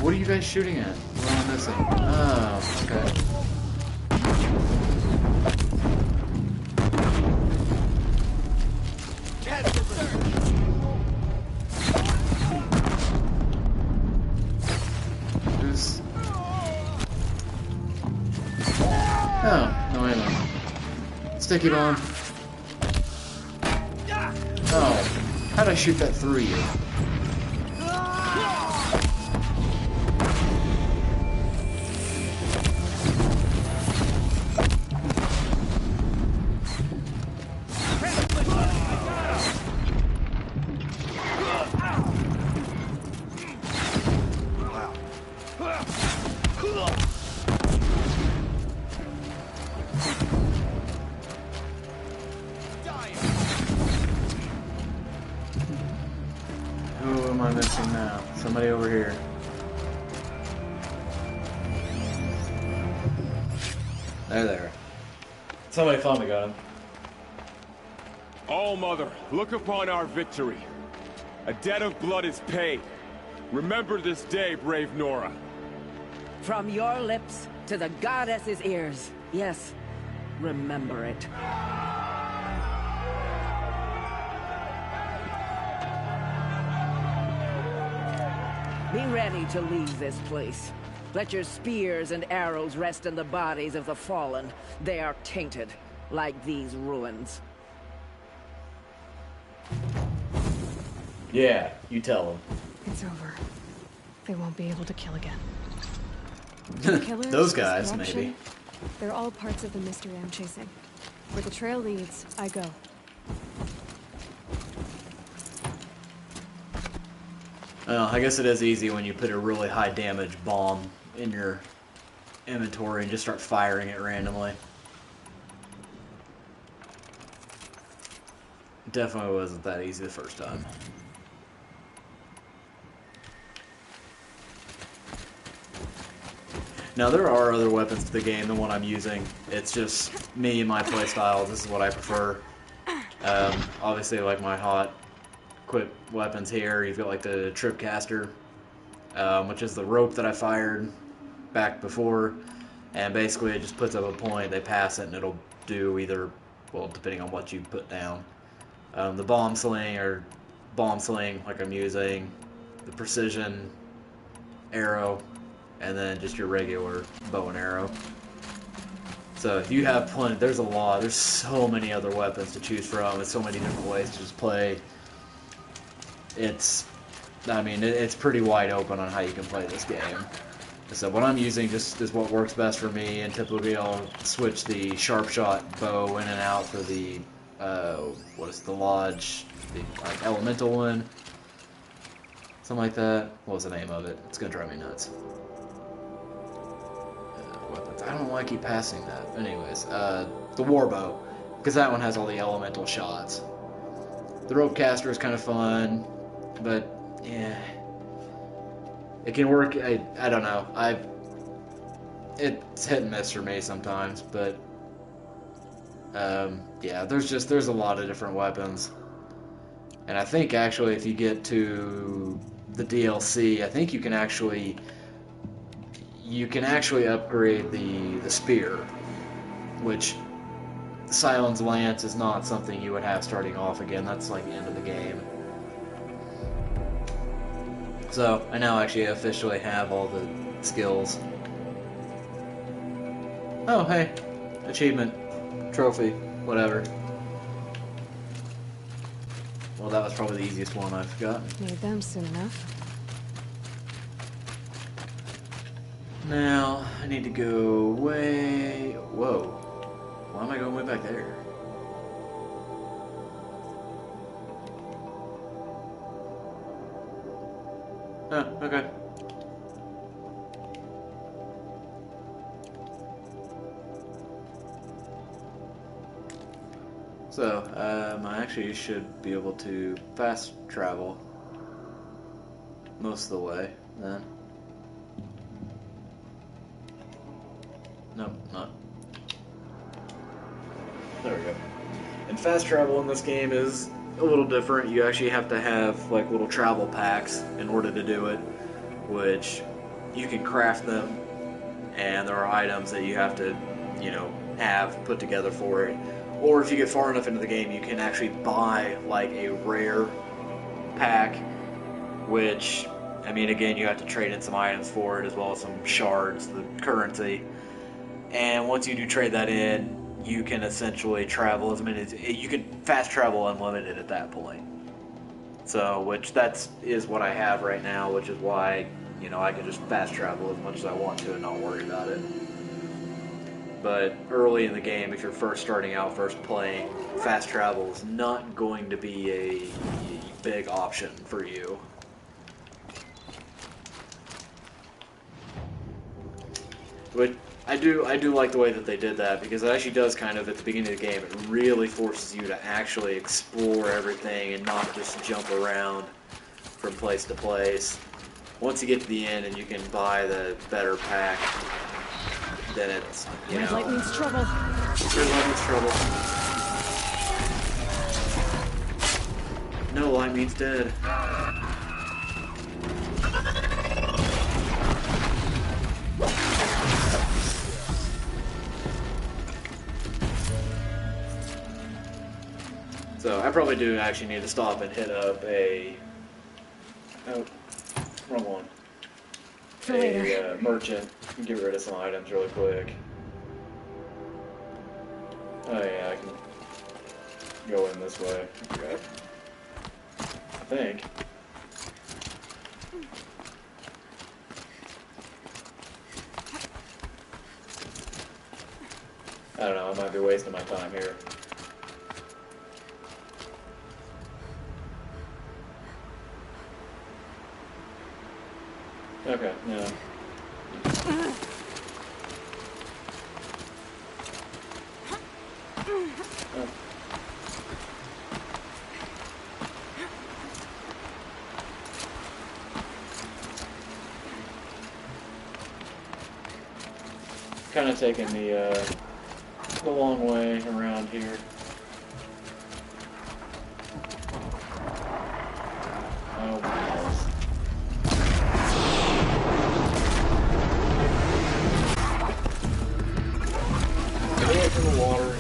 What are you guys shooting at? What am I missing? Oh, okay. Who's... Oh, no ammo. Sticky bomb. Oh, how'd I shoot that through you? Who am I missing now? Somebody over here. There. Somebody finally got him. All Mother, look upon our victory. A debt of blood is paid. Remember this day, brave Nora. From your lips to the goddess's ears. Yes, remember it. Be ready to leave this place. Let your spears and arrows rest in the bodies of the fallen. They are tainted, like these ruins. Yeah, you tell them. It's over. They won't be able to kill again. The killers, Those guys, destruction, maybe. They're all parts of the mystery I'm chasing. Where the trail leads, I go. Well, I guess it is easy when you put a really high damage bomb in your inventory and just start firing it randomly. Definitely wasn't that easy the first time. Now there are other weapons to the game than what I'm using. It's just me and my playstyle. This is what I prefer. Obviously, like my hot quick weapons here, you've got like the Tripcaster, which is the rope that I fired back before, and basically it just puts up a point, they pass it, and it'll do either, well, depending on what you put down. The bomb sling, like I'm using, the precision arrow, and then just your regular bow and arrow. So if you have plenty, there's so many other weapons to choose from, and so many different ways to just play. It's pretty wide open on how you can play this game. So what I'm using just is what works best for me, and typically I'll switch the sharp shot bow in and out for the, the Lodge, the like, elemental one. Something like that. What was the name of it? It's gonna drive me nuts. Weapons. I don't know why I keep passing that. Anyways, the Warbow, because that one has all the elemental shots. The Rope Caster is kind of fun, but yeah, it can work. I don't know. It's hit and miss for me sometimes, but yeah, there's a lot of different weapons, and I think actually if you get to the DLC, I think you can actually upgrade the spear, which Scion's Lance is not something you would have starting off again. That's like the end of the game. So I now actually officially have all the skills. Oh hey, achievement, trophy, whatever. Well, that was probably the easiest one I've gotten. Need them soon enough. Now I need to go way. Whoa. Why am I going way back there? Oh, okay. So, I actually should be able to fast travel most of the way, then. Nope, not. There we go. And fast travel in this game is a little different. You actually have to have like little travel packs in order to do it, which you can craft them, and there are items that you have to, you know, have put together for it. Or if you get far enough into the game, you can actually buy like a rare pack, which, I mean, again, you have to trade in some items for it, as well as some shards, the currency. And once you do trade that in, you can essentially travel as many as you can fast travel unlimited at that point. So, which is what I have right now, which is why, you know, I can just fast travel as much as I want to and not worry about it. But early in the game, if you're first starting out, first playing, fast travel is not going to be a big option for you. But I do like the way that they did that, because it actually does kind of, at the beginning of the game, it really forces you to actually explore everything and not just jump around from place to place. Once you get to the end and you can buy the better pack, then it's, you Red know, light means trouble. red light means trouble. No light means dead. So I probably do actually need to stop and hit up a... Oh, wrong one. For later. A merchant and get rid of some items really quick. Oh yeah, I can go in this way. Okay. I think. I don't know, I might be wasting my time here. Okay, yeah. Oh. Kind of taking the long way around here. Oh, balls. Get away from the water.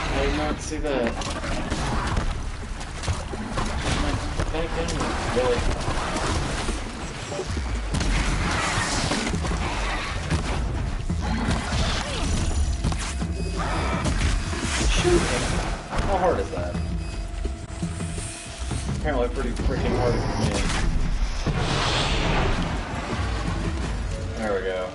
I did not see that. Back in, really. Shoot him. How hard is that? Apparently pretty freaking hard for me. There we go.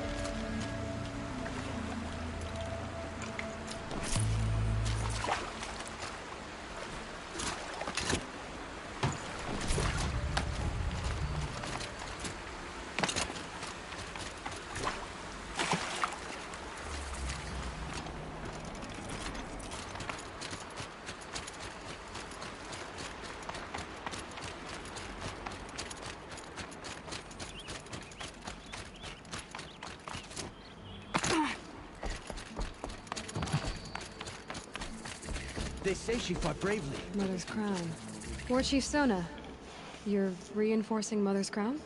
They say she fought bravely. Mother's Crown. War Chief Sona, you're reinforcing Mother's Crown?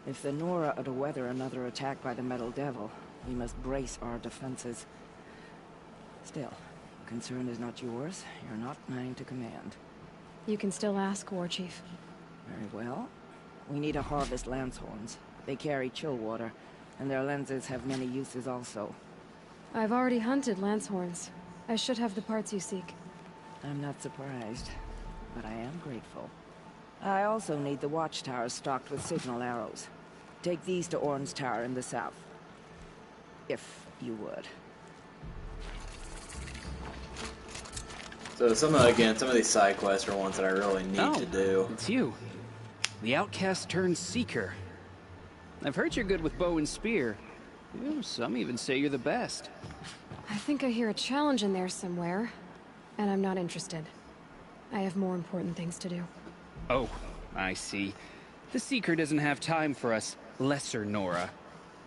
If the Nora are to weather another attack by the Metal Devil, we must brace our defenses. Still, concern is not yours. You're not mine to command. You can still ask, War Chief. Very well. We need to harvest lance horns. They carry chill water, and their lenses have many uses also. I've already hunted lance horns. I should have the parts you seek. I'm not surprised, but I am grateful. I also need the watchtowers stocked with signal arrows. Take these to Orn's Tower in the south. If you would. So some of these side quests are ones that I really need to do. It's you. The outcast turned seeker. I've heard you're good with bow and spear. Some even say you're the best. I think I hear a challenge in there somewhere, and I'm not interested. I have more important things to do. Oh, I see. The Seeker doesn't have time for us lesser Nora.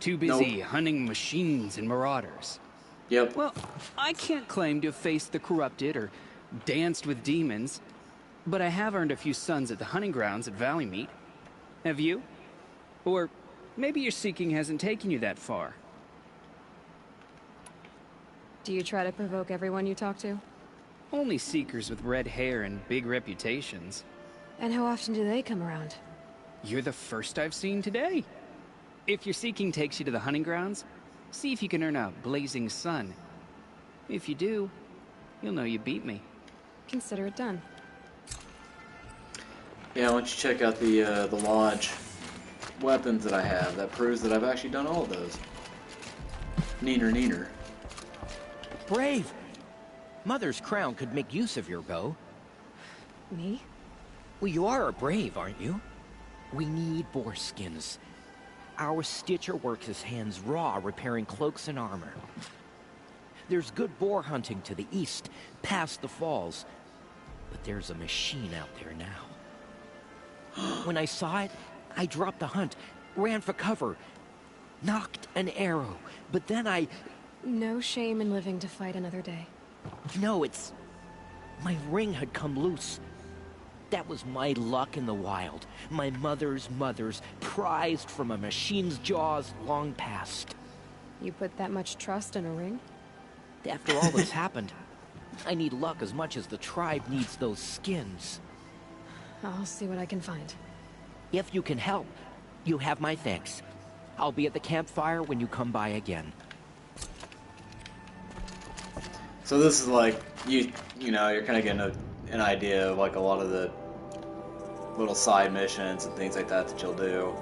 Too busy hunting machines and marauders. Yep. Well, I can't claim to have faced the corrupted or danced with demons, but I have earned a few suns at the hunting grounds at Valleymeet. Have you? Or maybe your seeking hasn't taken you that far. Do you try to provoke everyone you talk to? Only seekers with red hair and big reputations. And how often do they come around? You're the first I've seen today. If your seeking takes you to the hunting grounds, see if you can earn a blazing sun. If you do, you'll know you beat me. Consider it done. Yeah, why don't you check out the lodge weapons that I have. That proves that I've actually done all of those. Neener. Brave! Mother's Crown could make use of your bow. Me? Well, you are a brave, aren't you? We need boar skins. Our Stitcher works his hands raw repairing cloaks and armor. There's good boar hunting to the east, past the falls. But there's a machine out there now. When I saw it, I dropped the hunt, ran for cover, knocked an arrow, but then I... No shame in living to fight another day. No, it's... my ring had come loose. That was my luck in the wild. My mother's prized from a machine's jaws long past. You put that much trust in a ring? After all that's happened, I need luck as much as the tribe needs those skins. I'll see what I can find. If you can help, you have my thanks. I'll be at the campfire when you come by again. So this is like, you know, you're kind of getting an idea of like a lot of the little side missions and things like that you'll do.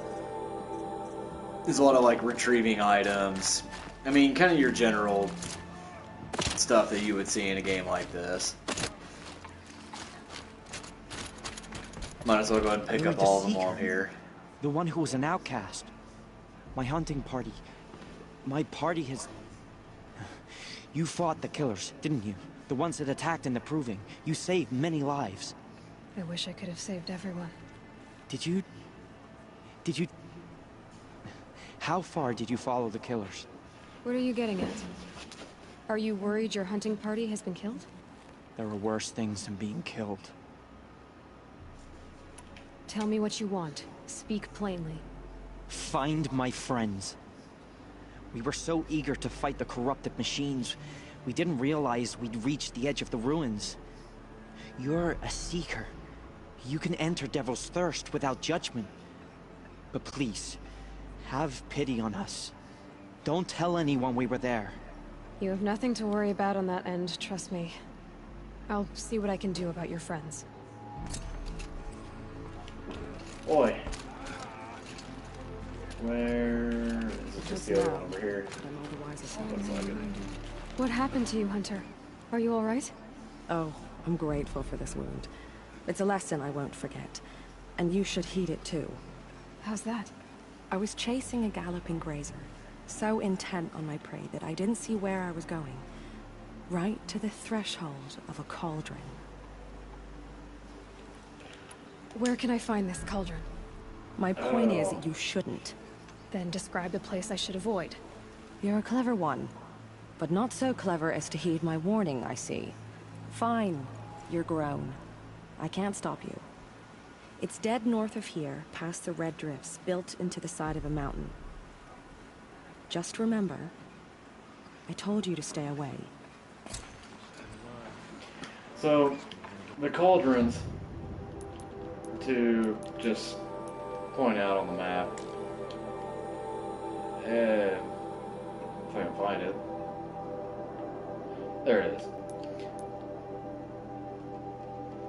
There's a lot of like retrieving items. I mean, kind of your general stuff that you would see in a game like this. Might as well go ahead and pick up all of them while I'm here. The one who was an outcast. My hunting party. My party has... You fought the killers, didn't you? The ones that attacked in the Proving. You saved many lives. I wish I could have saved everyone. Did you... How far did you follow the killers? What are you getting at? Are you worried your hunting party has been killed? There are worse things than being killed. Tell me what you want. Speak plainly. Find my friends. We were so eager to fight the corrupted machines, we didn't realize we'd reached the edge of the ruins. You're a seeker. You can enter Devil's Thirst without judgment. But please, have pity on us. Don't tell anyone we were there. You have nothing to worry about on that end, trust me. I'll see what I can do about your friends. Oi. Where is it? just the other one over here. I'm otherwise Looks like it. What happened to you, Hunter? Are you all right? Oh, I'm grateful for this wound. It's a lesson I won't forget. And you should heed it too. How's that? I was chasing a galloping grazer, so intent on my prey that I didn't see where I was going. Right to the threshold of a cauldron. Where can I find this cauldron? My point is, you shouldn't. Then describe the place I should avoid. You're a clever one, but not so clever as to heed my warning, I see. Fine, you're grown. I can't stop you. It's dead north of here, past the red drifts, built into the side of a mountain. Just remember, I told you to stay away. So, the cauldrons, to just point out on the map, if I can find it. There it is.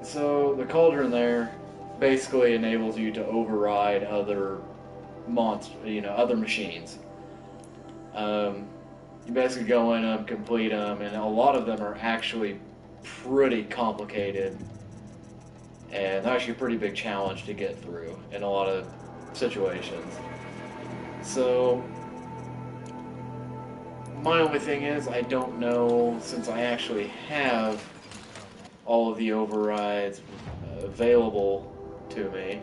So, the cauldron there basically enables you to override other other machines. You basically go in them, complete them, and a lot of them are actually pretty complicated, and actually a pretty big challenge to get through in a lot of situations. So, my only thing is, I don't know, since I actually have all of the overrides available to me.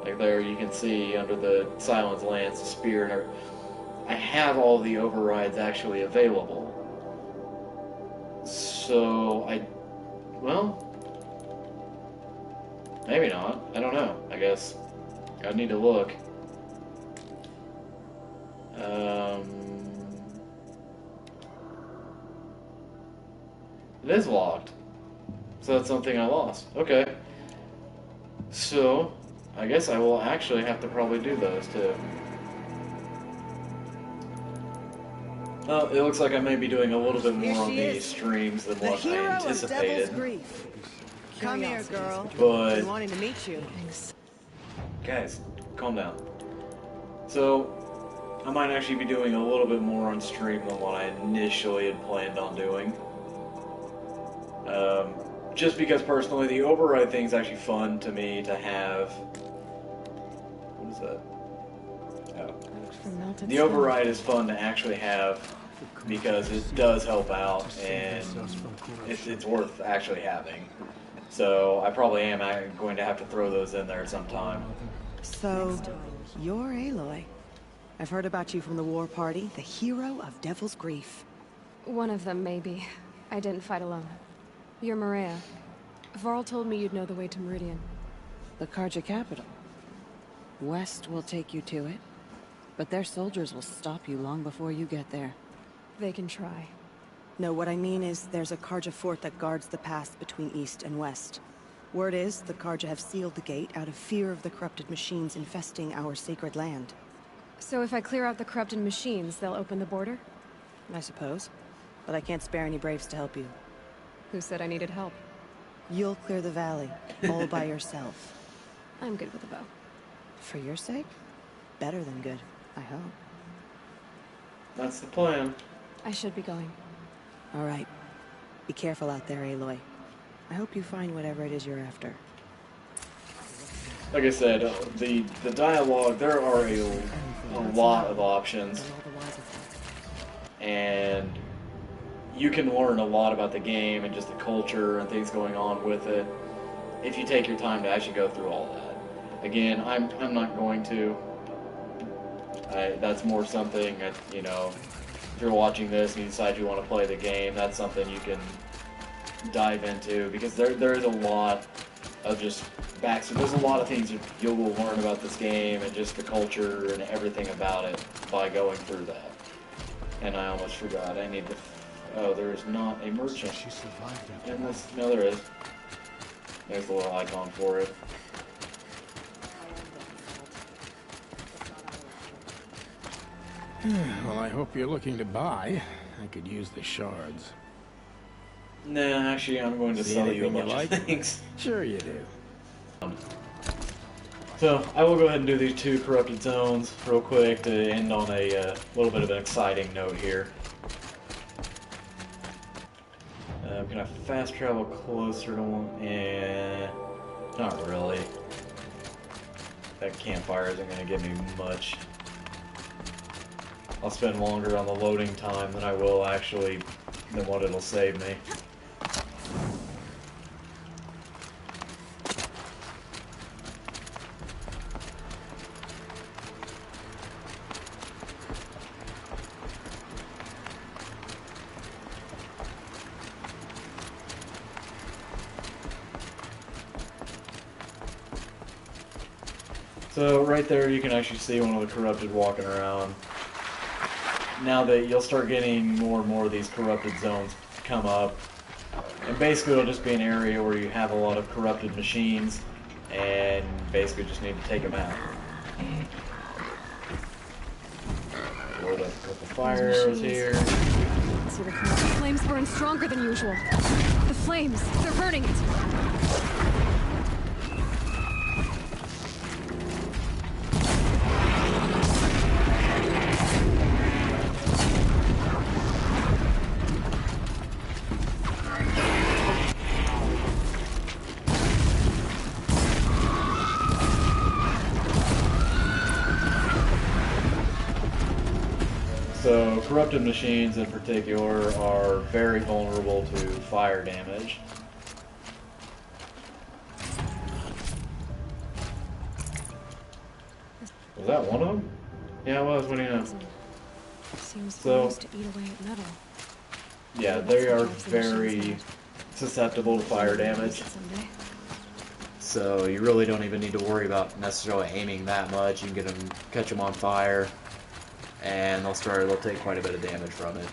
Like there you can see under the Silence Lance, the spear, and I have all the overrides actually available. So well, maybe not. I don't know. I guess I need to look. It is locked. So that's something I lost. Okay. So, I guess I will actually have to probably do those too. Well, it looks like I may be doing a little bit more on these streams than what I anticipated. Come here, girl. But I'm wanting to meet you. guys, calm down. So, I might actually be doing a little bit more on stream than what I initially had planned on doing. Just because personally, the override thing is actually fun to me to have. What is that? Oh. The override is fun to actually have because it does help out and it's worth actually having. So I probably am going to have to throw those in there sometime. So, you're Aloy. I've heard about you from the war party, the hero of Devil's Grief. One of them, maybe. I didn't fight alone. You're Maria. Varl told me you'd know the way to Meridian. The Carja capital. West will take you to it, but their soldiers will stop you long before you get there. They can try. No, what I mean is there's a Carja fort that guards the pass between East and West. Word is the Carja have sealed the gate out of fear of the corrupted machines infesting our sacred land. So if I clear out the corrupted machines, they'll open the border? I suppose. But I can't spare any braves to help you. Who said I needed help? You'll clear the valley, all by yourself. I'm good with a bow. For your sake? Better than good, I hope. That's the plan. I should be going. All right. Be careful out there, Aloy. I hope you find whatever it is you're after. Like I said, the dialogue, there are a lot of options. And you can learn a lot about the game and just the culture and things going on with it if you take your time to actually go through all that. Again, I'm not going to. That's more something that, you know, if you're watching this and you decide you want to play the game, that's something you can dive into, because there is a lot of just backstory. There's a lot of things you'll learn about this game and just the culture and everything about it by going through that. And I almost forgot. I need to. Oh, there is not a merchant in this. No, there is. There's the little icon for it. Well, I hope you're looking to buy. I could use the shards. Nah, actually, I'm going to See sell you a anything you bunch like? of things. Sure you do. So, I will go ahead and do these 2 corrupted zones real quick to end on a little bit of an exciting note here. Can I fast travel closer to one? Not really. That campfire isn't going to give me much. I'll spend longer on the loading time than I will actually, than what it'll save me. So right there you can actually see one of the corrupted walking around. Now that you'll start getting more and more of these corrupted zones come up. And basically it'll just be an area where you have a lot of corrupted machines and basically just need to take them out. Load up a couple fire arrows here. See the flames burn stronger than usual. The flames, they're burning it. So, corrupted machines in particular are very vulnerable to fire damage. Was that one of them? Yeah, it was. What do you know? Seems So, to eat away at metal. yeah, they are very susceptible to fire damage. So you really don't even need to worry about necessarily aiming that much. You can get them, catch them on fire, and they'll take quite a bit of damage from it.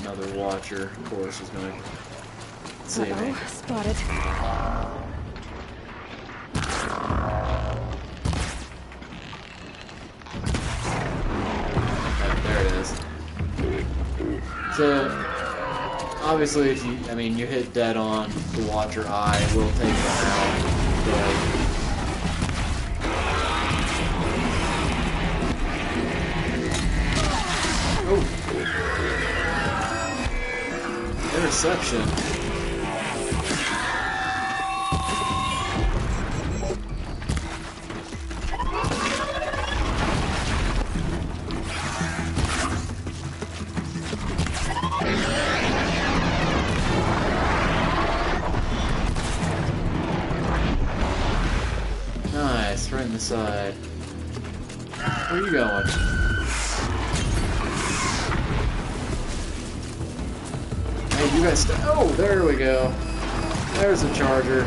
Another watcher, of course, is going to see me. Spotted. There it is. So, obviously, if you, you hit dead on the watcher eye, it will take them out. But... interception. Nice, right in the side. Where are you going? Hey, you guys oh, there we go. There's a charger.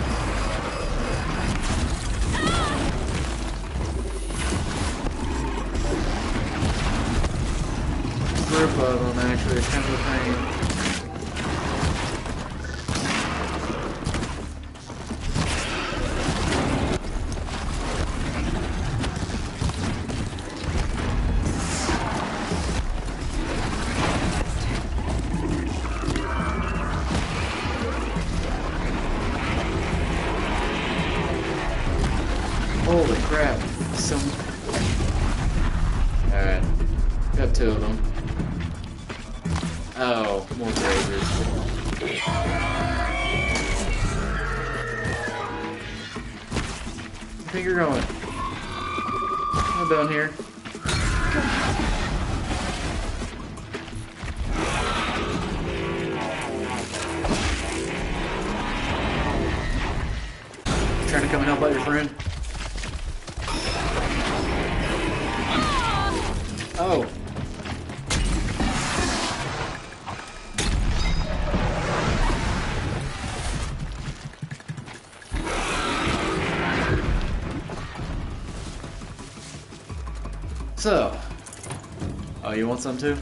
Group of them, actually. It's kind of a pain. Holy crap. Alright. Got 2 of them. Oh, more grazers. I think you're going. I'm down here. Trying to come and help out your friend? Oh. So. Oh, you want some too?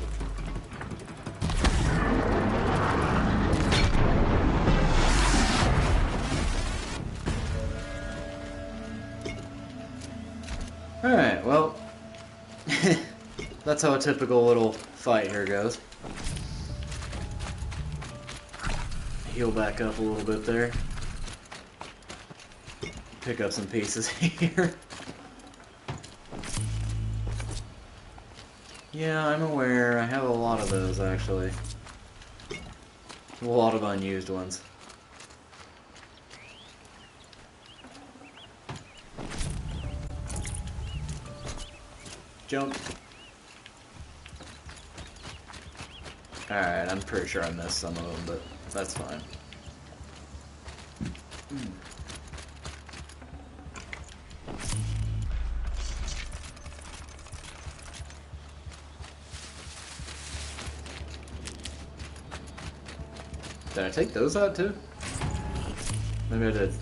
Alright, well. that's how a typical little fight here goes. Heal back up a little bit there. Pick up some pieces here. Yeah, I'm aware. I have a lot of those, actually. A lot of unused ones. Jump. Alright, I'm pretty sure I missed some of them, but that's fine. Did I take those out too? Maybe I did.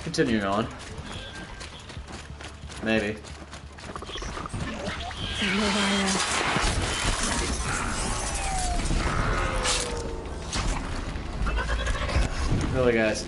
Continuing on. Maybe. Really, guys?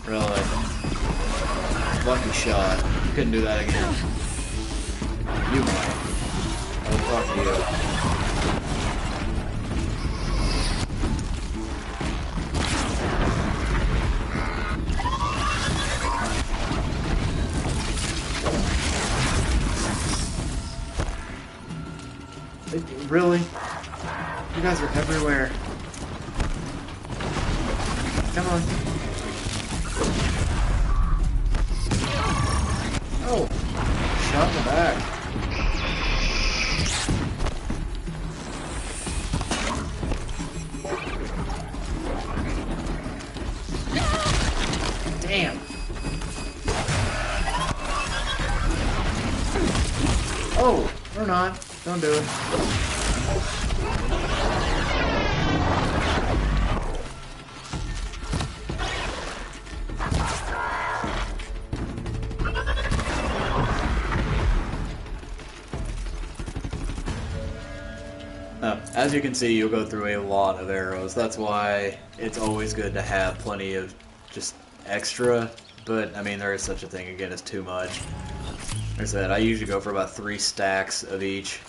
Really? Lucky shot. Couldn't do that again. You might. Oh, fuck you. Really? You guys are everywhere. Come on. Oh, shot in the back. Damn. Oh, or not. Don't do it. As you can see, you'll go through a lot of arrows. That's why it's always good to have plenty of just extra. But, I mean, there is such a thing, again, as too much. Like I said, I usually go for about 3 stacks of each.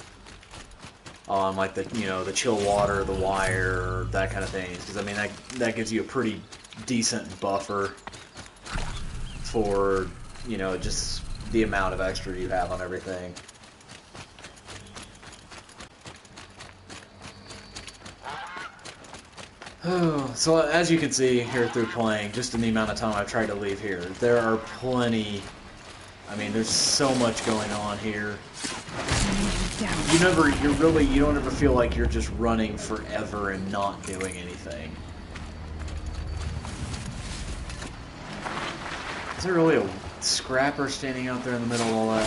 On, like, the, you know, the chill water, the wire, that kind of thing. Because, I mean, that gives you a pretty decent buffer for, you know, just the amount of extra you have on everything. So as you can see here through playing, just in the amount of time I've tried to leave here, there are plenty, I mean, there's so much going on here. You don't ever feel like you're just running forever and not doing anything. Is there really a scrapper standing out there in the middle of all that?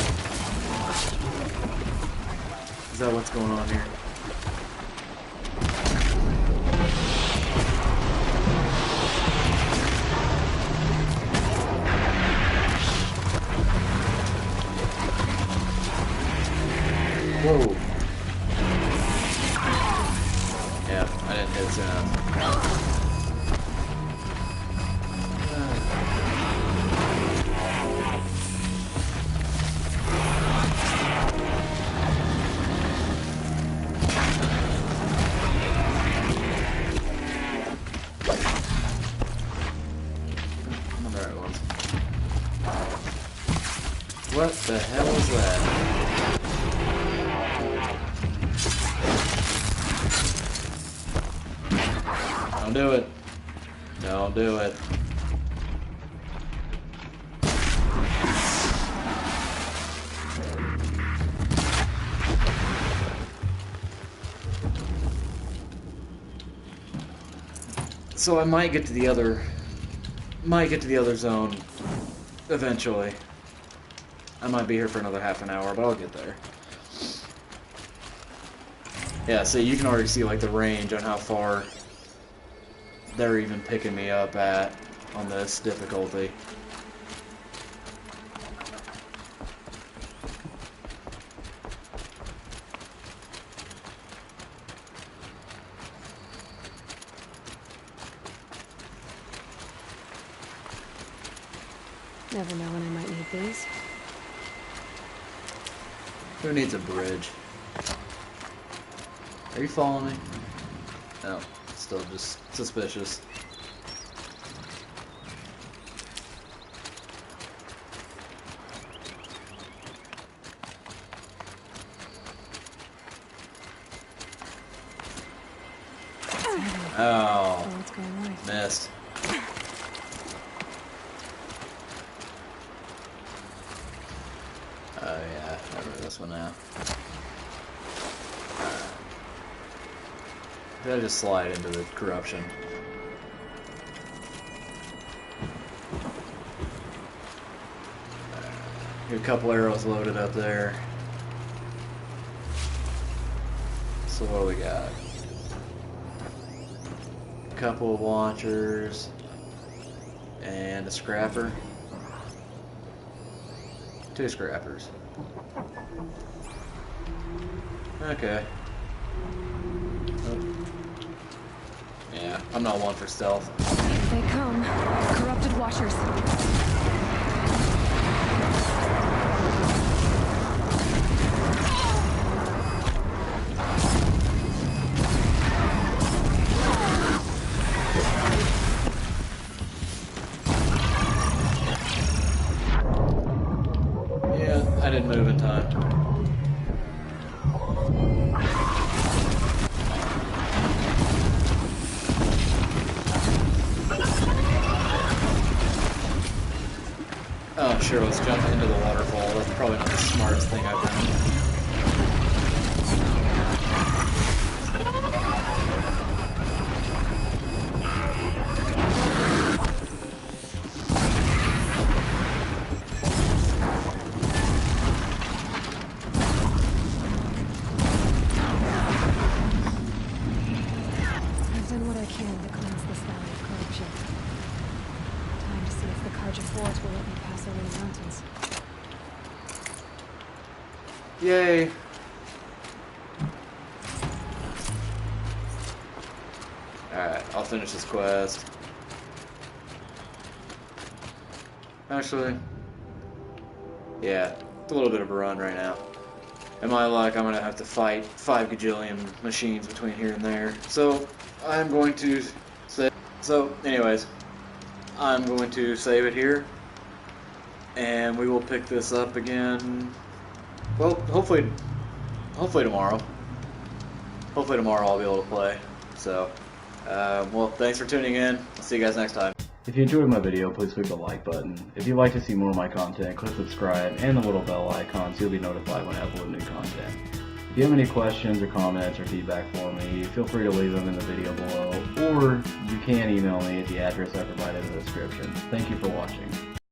Is that what's going on here? Whoa. Yeah, I didn't hit soon enough. Alright, ones. What the hell is that? Don't do it. Don't do it. So I might get to the other zone eventually. I might be here for another half an hour, but I'll get there. Yeah, so you can already see like the range on how far they're even picking me up at on this difficulty. Never know when I might need these. Who needs a bridge? Are you following me? No, still just suspicious. Oh, missed. Oh yeah, I remember this one now. Did I just slide into the corruption? Got a couple arrows loaded up there. So what do we got? A couple of launchers and a scrapper. 2 scrappers. Okay. Yeah, I'm not one for stealth. Here they come. Corrupted washers. Yeah, I didn't move in time. Oh, sure, let's jump into the waterfall. That's probably not the smartest thing I've done. I've done what I can to cleanse this valley of corruption. Time to see if the Carja Force will let me pass over the mountains. Yay! Alright, I'll finish this quest. Actually, yeah, it's a little bit of a run right now. In my luck, I'm gonna have to fight 5 gajillion machines between here and there. So, I'm going to save. So, anyways, I'm going to save it here. And we will pick this up again. Well, hopefully tomorrow. Hopefully tomorrow I'll be able to play. So, well, thanks for tuning in. I'll see you guys next time. If you enjoyed my video, please click the like button. If you'd like to see more of my content, click subscribe and the little bell icon so you'll be notified when I upload new content. If you have any questions or comments or feedback for me, feel free to leave them in the video below, or you can email me at the address I provided in the description. Thank you for watching.